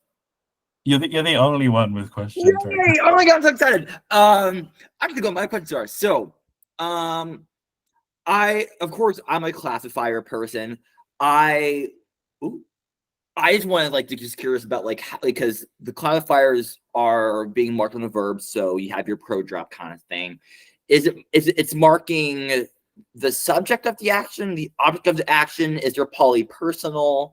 You're the only one with questions. Yay! Right? Oh my god, I'm so excited. I'm gonna go. My questions are so. Of course I'm a classifier person. I just wanted like to just curious about like how, because the classifiers are being marked on the verb, so you have your pro drop kind of thing. It's marking the subject of the action, the object of the action? Is your polypersonal?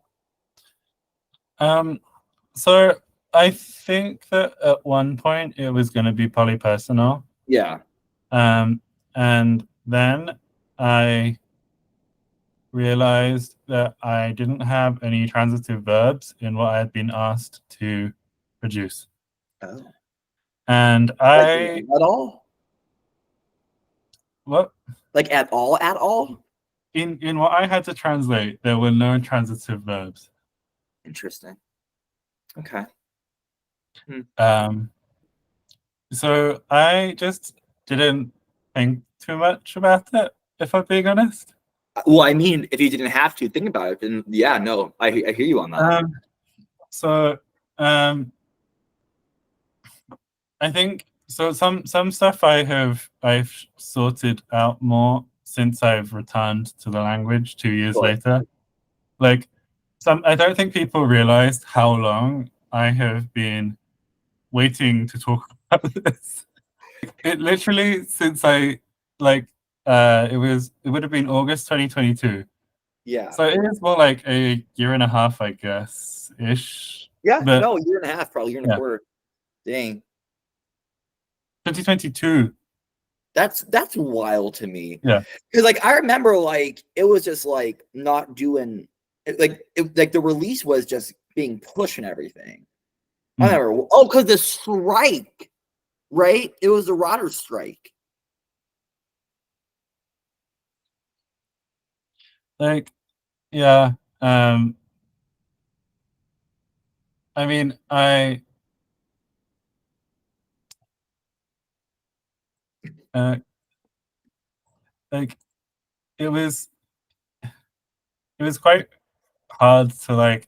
So I think that at one point it was going to be polypersonal. Yeah. And then I realized that I didn't have any transitive verbs in what I had been asked to produce. Oh. And Like I, at all? what, Like at all? At all? in what I had to translate, there were no transitive verbs. Interesting. Okay. Um, so I just didn't think too much about it, if I'm being honest. Well, I mean, if you didn't have to think about it, then yeah, no, I hear you on that. So um, I think so. Some stuff I've sorted out more since I've returned to the language 2 years Sure. later. Like I don't think people realized how long I have been waiting to talk about this. It literally since I like it would have been August 2022. Yeah. So it is more like a year and a half, I guess, ish. Yeah. But No, year and a half, probably year and a yeah, quarter. Dang. 2022. That's wild to me. Yeah. Because like I remember like it was just like not doing like the release was just being pushed and everything. I remember because the strike, right? It was the writer's strike. Like, yeah. I mean, uh, like it was quite hard to like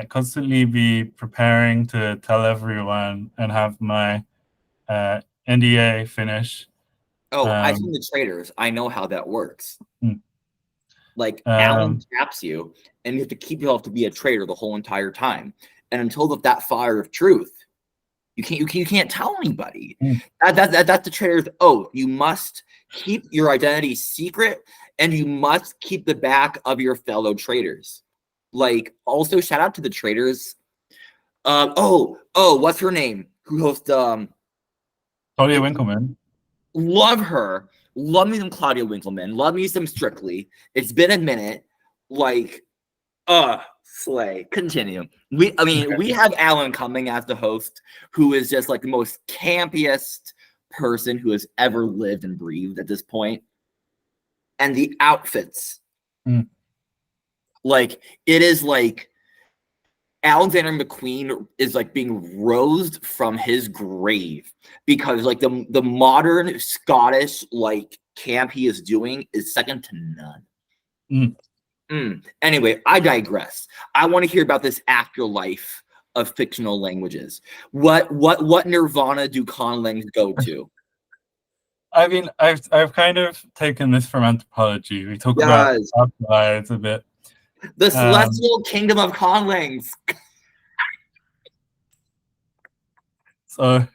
constantly be preparing to tell everyone and have my NDA finish. Oh, I've seen Um, the traders. I know how that works. mm, Like Alan um, taps you, and you have to keep yourself to be a traitor the whole entire time. And until that fire of truth, you can't tell anybody. mm, That's the traitor's oath. You must keep your identity secret, and you must keep the back of your fellow traitors. Like, also shout out to the traitors. What's her name? Who hosts Claudia Winkleman. love her. Love me some Claudia Winkleman. Love me some Strictly. It's been a minute. Like, slay. Continue. We have Alan coming as the host, who is just like the most campiest person who has ever lived and breathed at this point. And the outfits, Mm. like, it is like Alexander McQueen is like being rosed from his grave because like the modern Scottish like camp he is doing is second to none. Anyway, I digress. I want to hear about this afterlife of fictional languages. What nirvana do conlangs go to? I mean, I've kind of taken this from anthropology. We talk about Yes, afterlives a bit. the Um, celestial kingdom of conlangs. so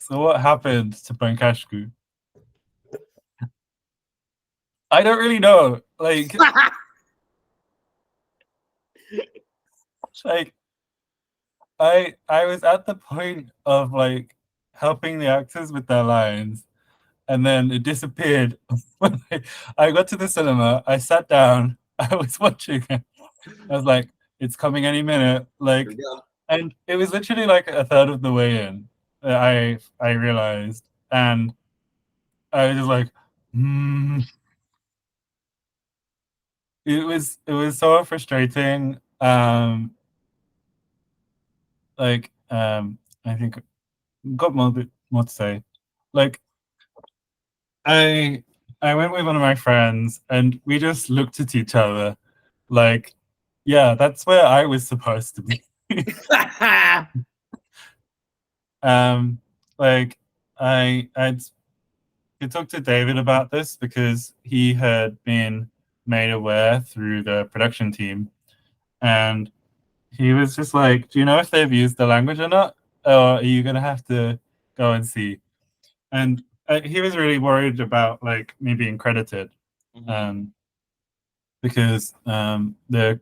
what happened to Pankashku? I don't really know. Like I was at the point of like helping the actors with their lines, and then it disappeared. When I got to the cinema, I sat down, I was watching it. I was like, it's coming any minute. Here we Like, go. and it was literally like a third of the way in that I realized, and I was just like, hmm. It was so frustrating. I think got more to say. Like I I went with one of my friends and we just looked at each other like, yeah, that's where I was supposed to be. um like I'd talked to David about this because he had been made aware through the production team, and he was just like, do you know if they've used the language or not? Or are you gonna have to go and see? And he was really worried about like me being credited, um, because the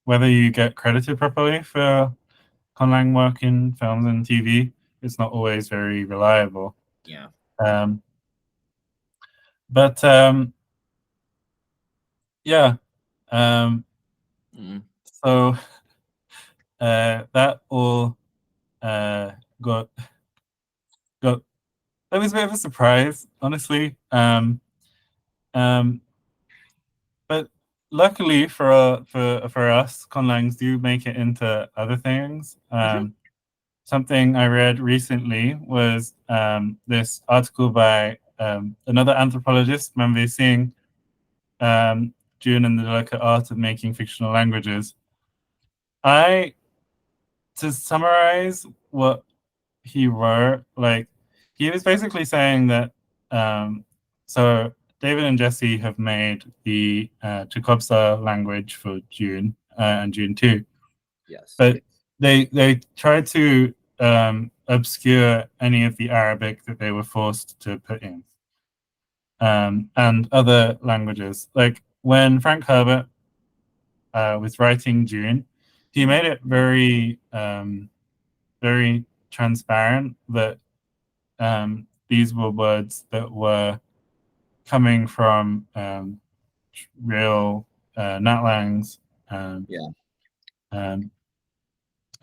whether you get credited properly for conlang work in films and TV, it's not always very reliable. Yeah. Um, But yeah, um, Mm. so that all uh, got got that was a bit of a surprise, honestly. Um, but luckily for us, conlangs do make it into other things. Mhm. Something I read recently was this article by another anthropologist, Manvi Singh, June and the Delicate Art of Making Fictional Languages. I to summarize what he wrote, like he was basically saying that so David and Jesse have made the Chukotsa language for June and June 2, Yes. but they tried to obscure any of the Arabic that they were forced to put in, and other languages. Like when Frank Herbert was writing June, he Mhm. made it very transparent that these were words that were coming from real Natlangs. Um, Yeah. um,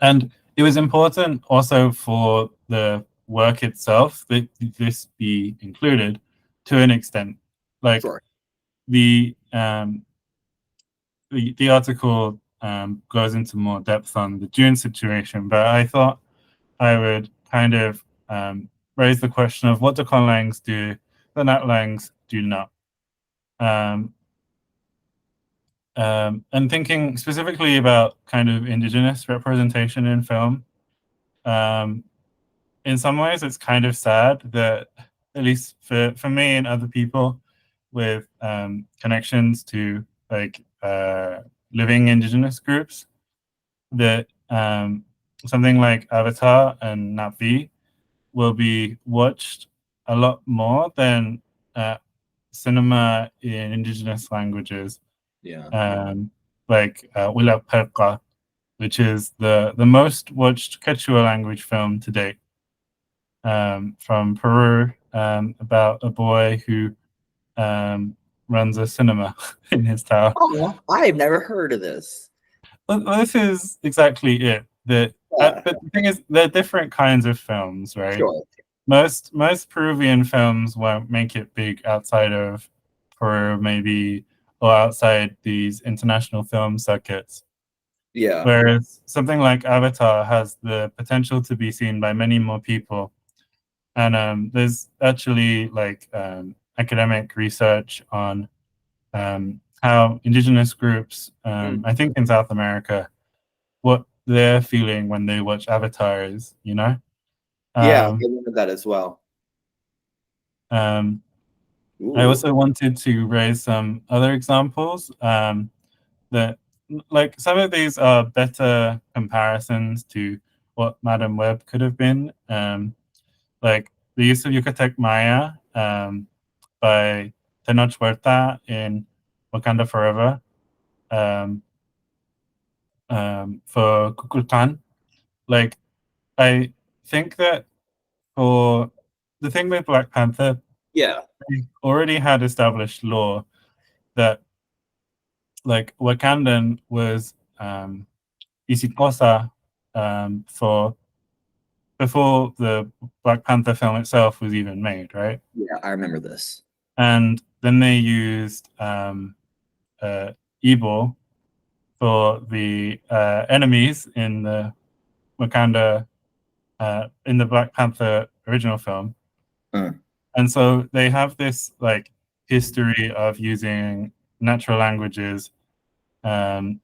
and it was important also for the work itself that this be included to an extent. Like Sure. the the article goes into more depth on the June situation, but I thought I would kind of raise the question of what do conlangs do that Natlangs do not. Um, and thinking specifically about kind of indigenous representation in film, um, in some ways it's kind of sad that, at least for me and other people with connections to like living indigenous groups, that something like Avatar and Navi will be watched a lot more than uh, cinema in indigenous languages, Yeah. um, like Willa Perka, which is the most watched Quechua language film to date, from Peru, about a boy who runs a cinema in his town. Oh, I've never heard of this. Well, this is exactly it. Yeah. But the thing is, they're different kinds of films, right? Sure. Most Peruvian films won't make it big outside of Peru, maybe, or outside these international film circuits. Yeah. Whereas something like Avatar has the potential to be seen by many more people. And there's actually like academic research on how indigenous groups, Mm. I think in South America, what they're feeling when they watch Avatar is, you know? Yeah, I Um, remember that as well. um, I Ooh. also wanted to raise some other examples that, like, some of these are better comparisons to what Madam Web could have been. Like the use of Yucatec Maya by Tenoch Huerta in Wakanda Forever, um, for Kukulkan. Like, I think that for the thing with Black Panther, Yeah. we already had established law that like Wakandan was Isikosa for before the Black Panther film itself was even made, right? Yeah, I remember this. And then they used uh, Igbo for the enemies in the Wakanda in the Black Panther original film, Uh, and so they have this like history of using natural languages um,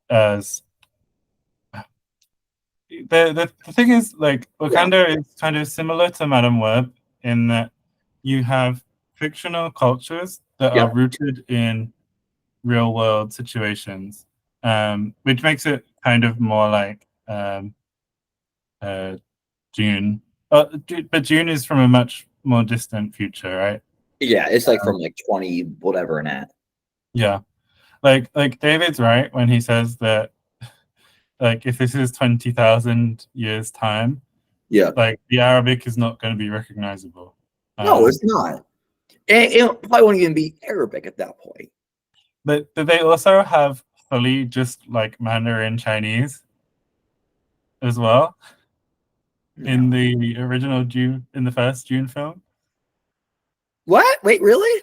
as the thing is like yeah. Wakanda is kind of similar to Madame Web in that you have fictional cultures that are Yep. rooted in real world situations, which makes it kind of more like uh, June. But June is from a much more distant future, right? Yeah, it's like from like 20 whatever and that. Yeah, like David's right when he says that like if this is 20,000 years time, Yeah. like the Arabic is not going to be recognizable. No, Um, it's not. And it probably won't even be Arabic at that point. But did they also have fully just like Mandarin Chinese as well in No. the original June in the first June film? What? Wait, really?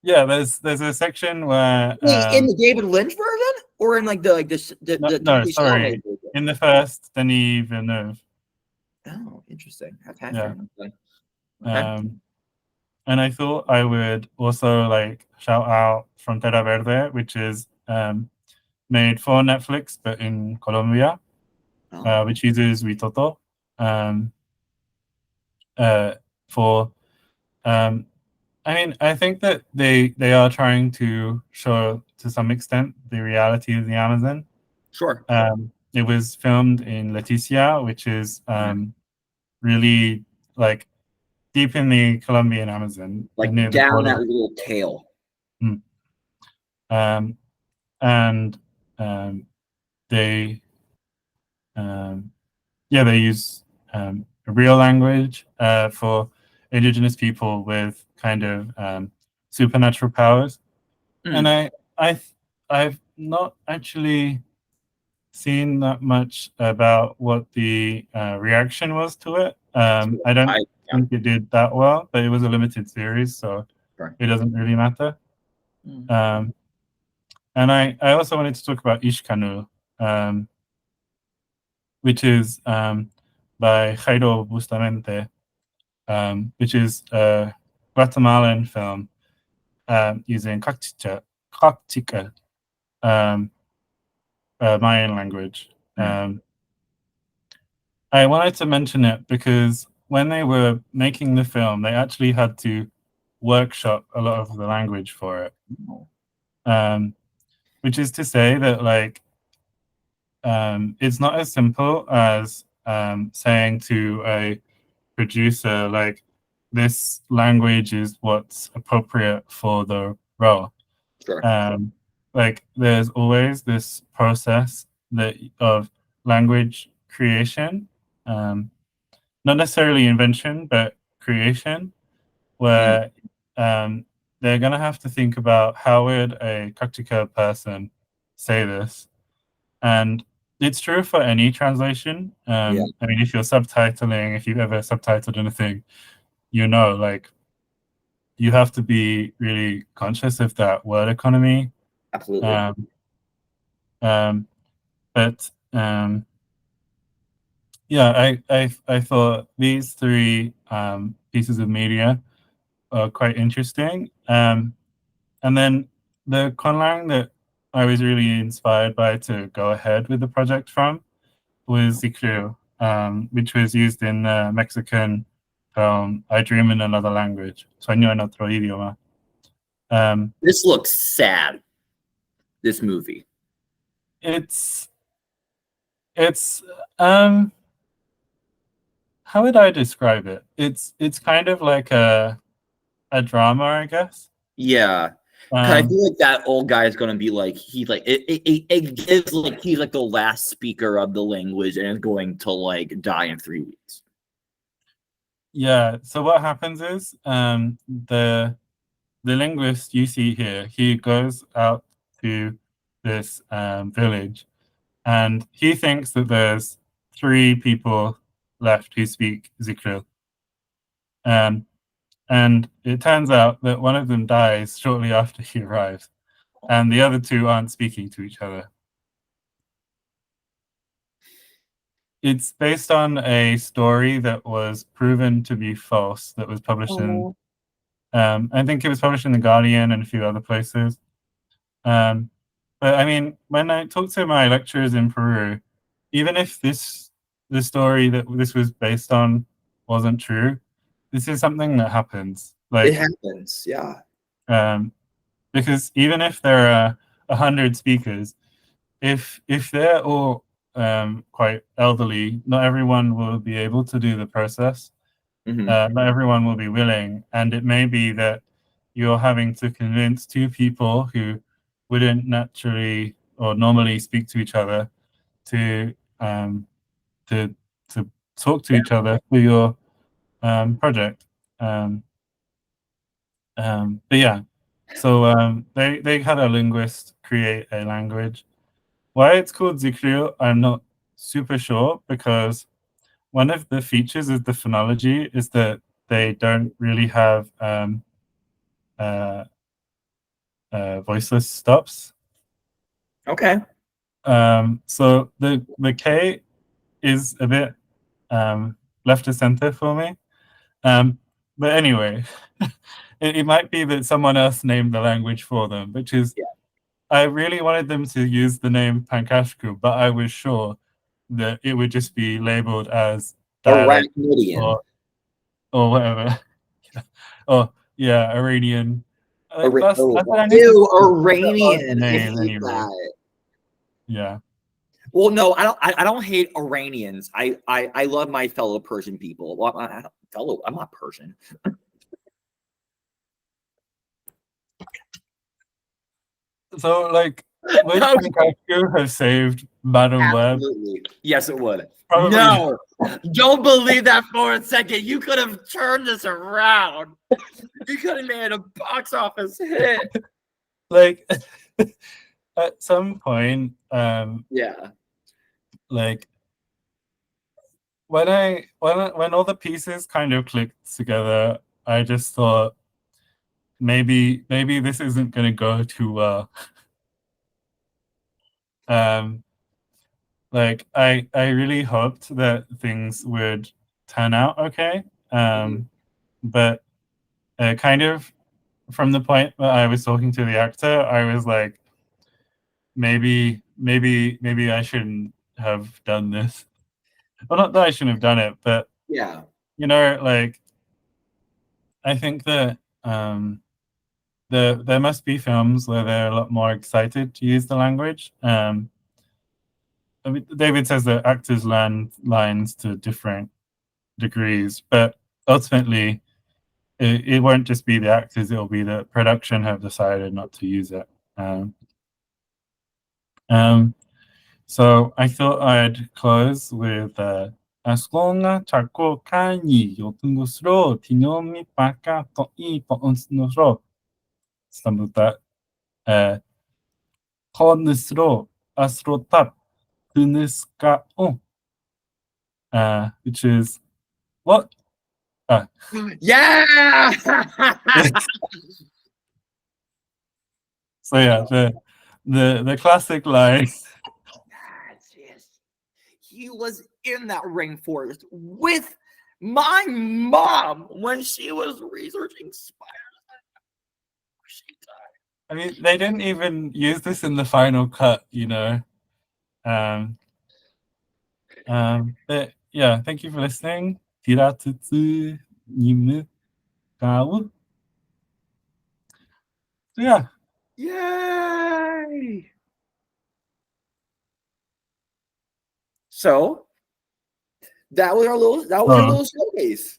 Yeah, there's a section where Wait, in the David Lynch version, or in like no, the no, Timothée sorry, Chalamet version? in the first Denis Villeneuve. Oh, interesting. Okay, fair Yeah. enough then. Okay. Um, and I thought I would also like shout out Frontera Verde, which is made for Netflix but in Colombia, Oh, which uses Witoto um, uh, for. Um, I mean, I think that they are trying to show to some extent the reality of the Amazon. sure. It was filmed in Leticia, which is really like deep in the Colombian Amazon Like near the down that border. little tail. Mm. Um, and they yeah, they use a real language for indigenous people with kind of supernatural powers. And Mm. I I've not actually seen that much about what the reaction was to it. Sure. I don't Yeah. think it did that well, but it was a limited series, so Sure. it doesn't really matter. Mm. Um, and I also wanted to talk about Ishkanu, um, which is by Jairo Bustamente, which is a Guatemalan film using Coptica um, Mayan language. Mm. I wanted to mention it because when they were making the film, they actually had to workshop a lot of the language for it. Oh, Um, which is to say that like it's not as simple as saying to a producer like this language is what's appropriate for the role. sure. Um, like there's always this process that of language creation, um, not necessarily invention, but creation, Mm. where they're gonna have to think about how would a Kaktika person say this, and it's true for any translation. Yeah, I mean, if you're subtitling, if you've ever subtitled anything, you know, like you have to be really conscious of that word economy. absolutely. Um, um, but yeah, I thought these three pieces of media are quite interesting. And then the conlang that I was really inspired by to go ahead with the project from was Zikru, which was used in the Mexican film I Dream in Another Language, Sueño en otro idioma. Um, This looks sad. This movie. it's it's how would I describe it? It's kind of like a drama, I guess. Yeah. Cause I Um, feel like that old guy is gonna be like he's like it gives like he's like the last speaker of the language and is going to like die in 3 weeks. yeah. So what happens is the linguist you see here, he goes out to this village, and he thinks that there's three people left who speak Zikril. Um, and it turns out that one of them dies shortly after he arrives, and the other two aren't speaking to each other. It's based on a story that was proven to be false, that was published in, Oh. I think it was published in The Guardian and a few other places. Um, but I mean, when I talk to my lecturers in Peru, even if the story that this was based on wasn't true, this is something that happens. It Like, happens, yeah. um, because even if there are 100 speakers, if they're all quite elderly, not everyone will be able to do the process. Hmm. Not everyone will be willing, and it may be that you're having to convince two people who wouldn't naturally or normally speak to each other to um, to to talk to each other for your project. Um, But yeah, so they had a linguist create a language. Why it's called Zikrio, I'm not super sure, because one of the features of the phonology is that they don't really have uh, voiceless stops. Okay. So the K is a bit left to center for me. But anyway, it might be that someone else named the language for them, which is, Yeah. I really wanted them to use the name Pankashku, but I was sure that it would just be labeled as dialect Arachnidian. or whatever. Oh yeah, Iranian. Oh, That's an ew, odd Iranian. I name hate anyway. that. Yeah. Well, no, I don't hate Iranians. I love my fellow Persian people. Well, I'm not Persian. So like, would Pankashku have saved Modern Web? Absolutely. Yes, it would. Probably. No, don't believe that for a second. You could have turned this around. You could have made a box office hit. Like at some point, Yeah. like when all the pieces kind of clicked together, I just thought maybe this isn't gonna go too well. Like I really hoped that things would turn out okay. But kind of from the point that I was talking to the actor, I was like, maybe I shouldn't have done this. Well, not that I shouldn't have done it, but Yeah. like I think that there must be films where they're a lot more excited to use the language. I mean, David says that actors learn lines to different degrees, but ultimately it won't just be the actors, it'll be the production have decided not to use it. So I thought I'd close with Askonga 자꾸 칸이 요튼 곳으로 디노미 바까 또이 번스노로 something like that. Cornusro asrotat tunuska which is what? Yeah. So yeah, the classic line. Yes. He was in that rainforest with my mom when she was researching spiders. She died. I mean, they didn't even use this in the final cut, you know. But yeah, thank you for listening. Tiratutsu nimu gao. So yeah. Yay! So that was our little showcase.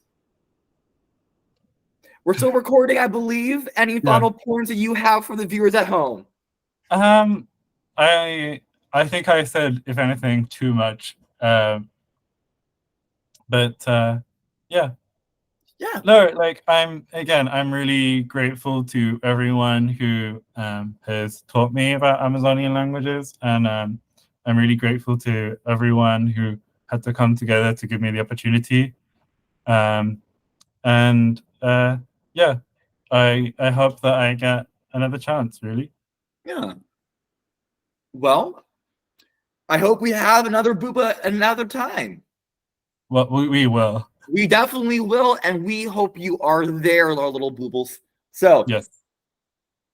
We're still recording, I believe. Any final points that you have for the viewers at home? I think I said, if anything, too much. But yeah. No, like I'm really grateful to everyone who has taught me about Amazonian languages, and I'm really grateful to everyone who had to come together to give me the opportunity. And yeah, I hope that I get another chance, really. Yeah. Well, I hope we have another Bouba another time. Well, we will. We definitely will, and we hope you are there, our little boobles. So, yes.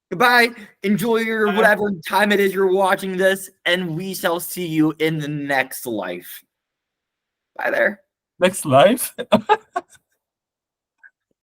Goodbye. Enjoy your whatever time it is you're watching this, and we shall see you in the next life. Bye there. Next life?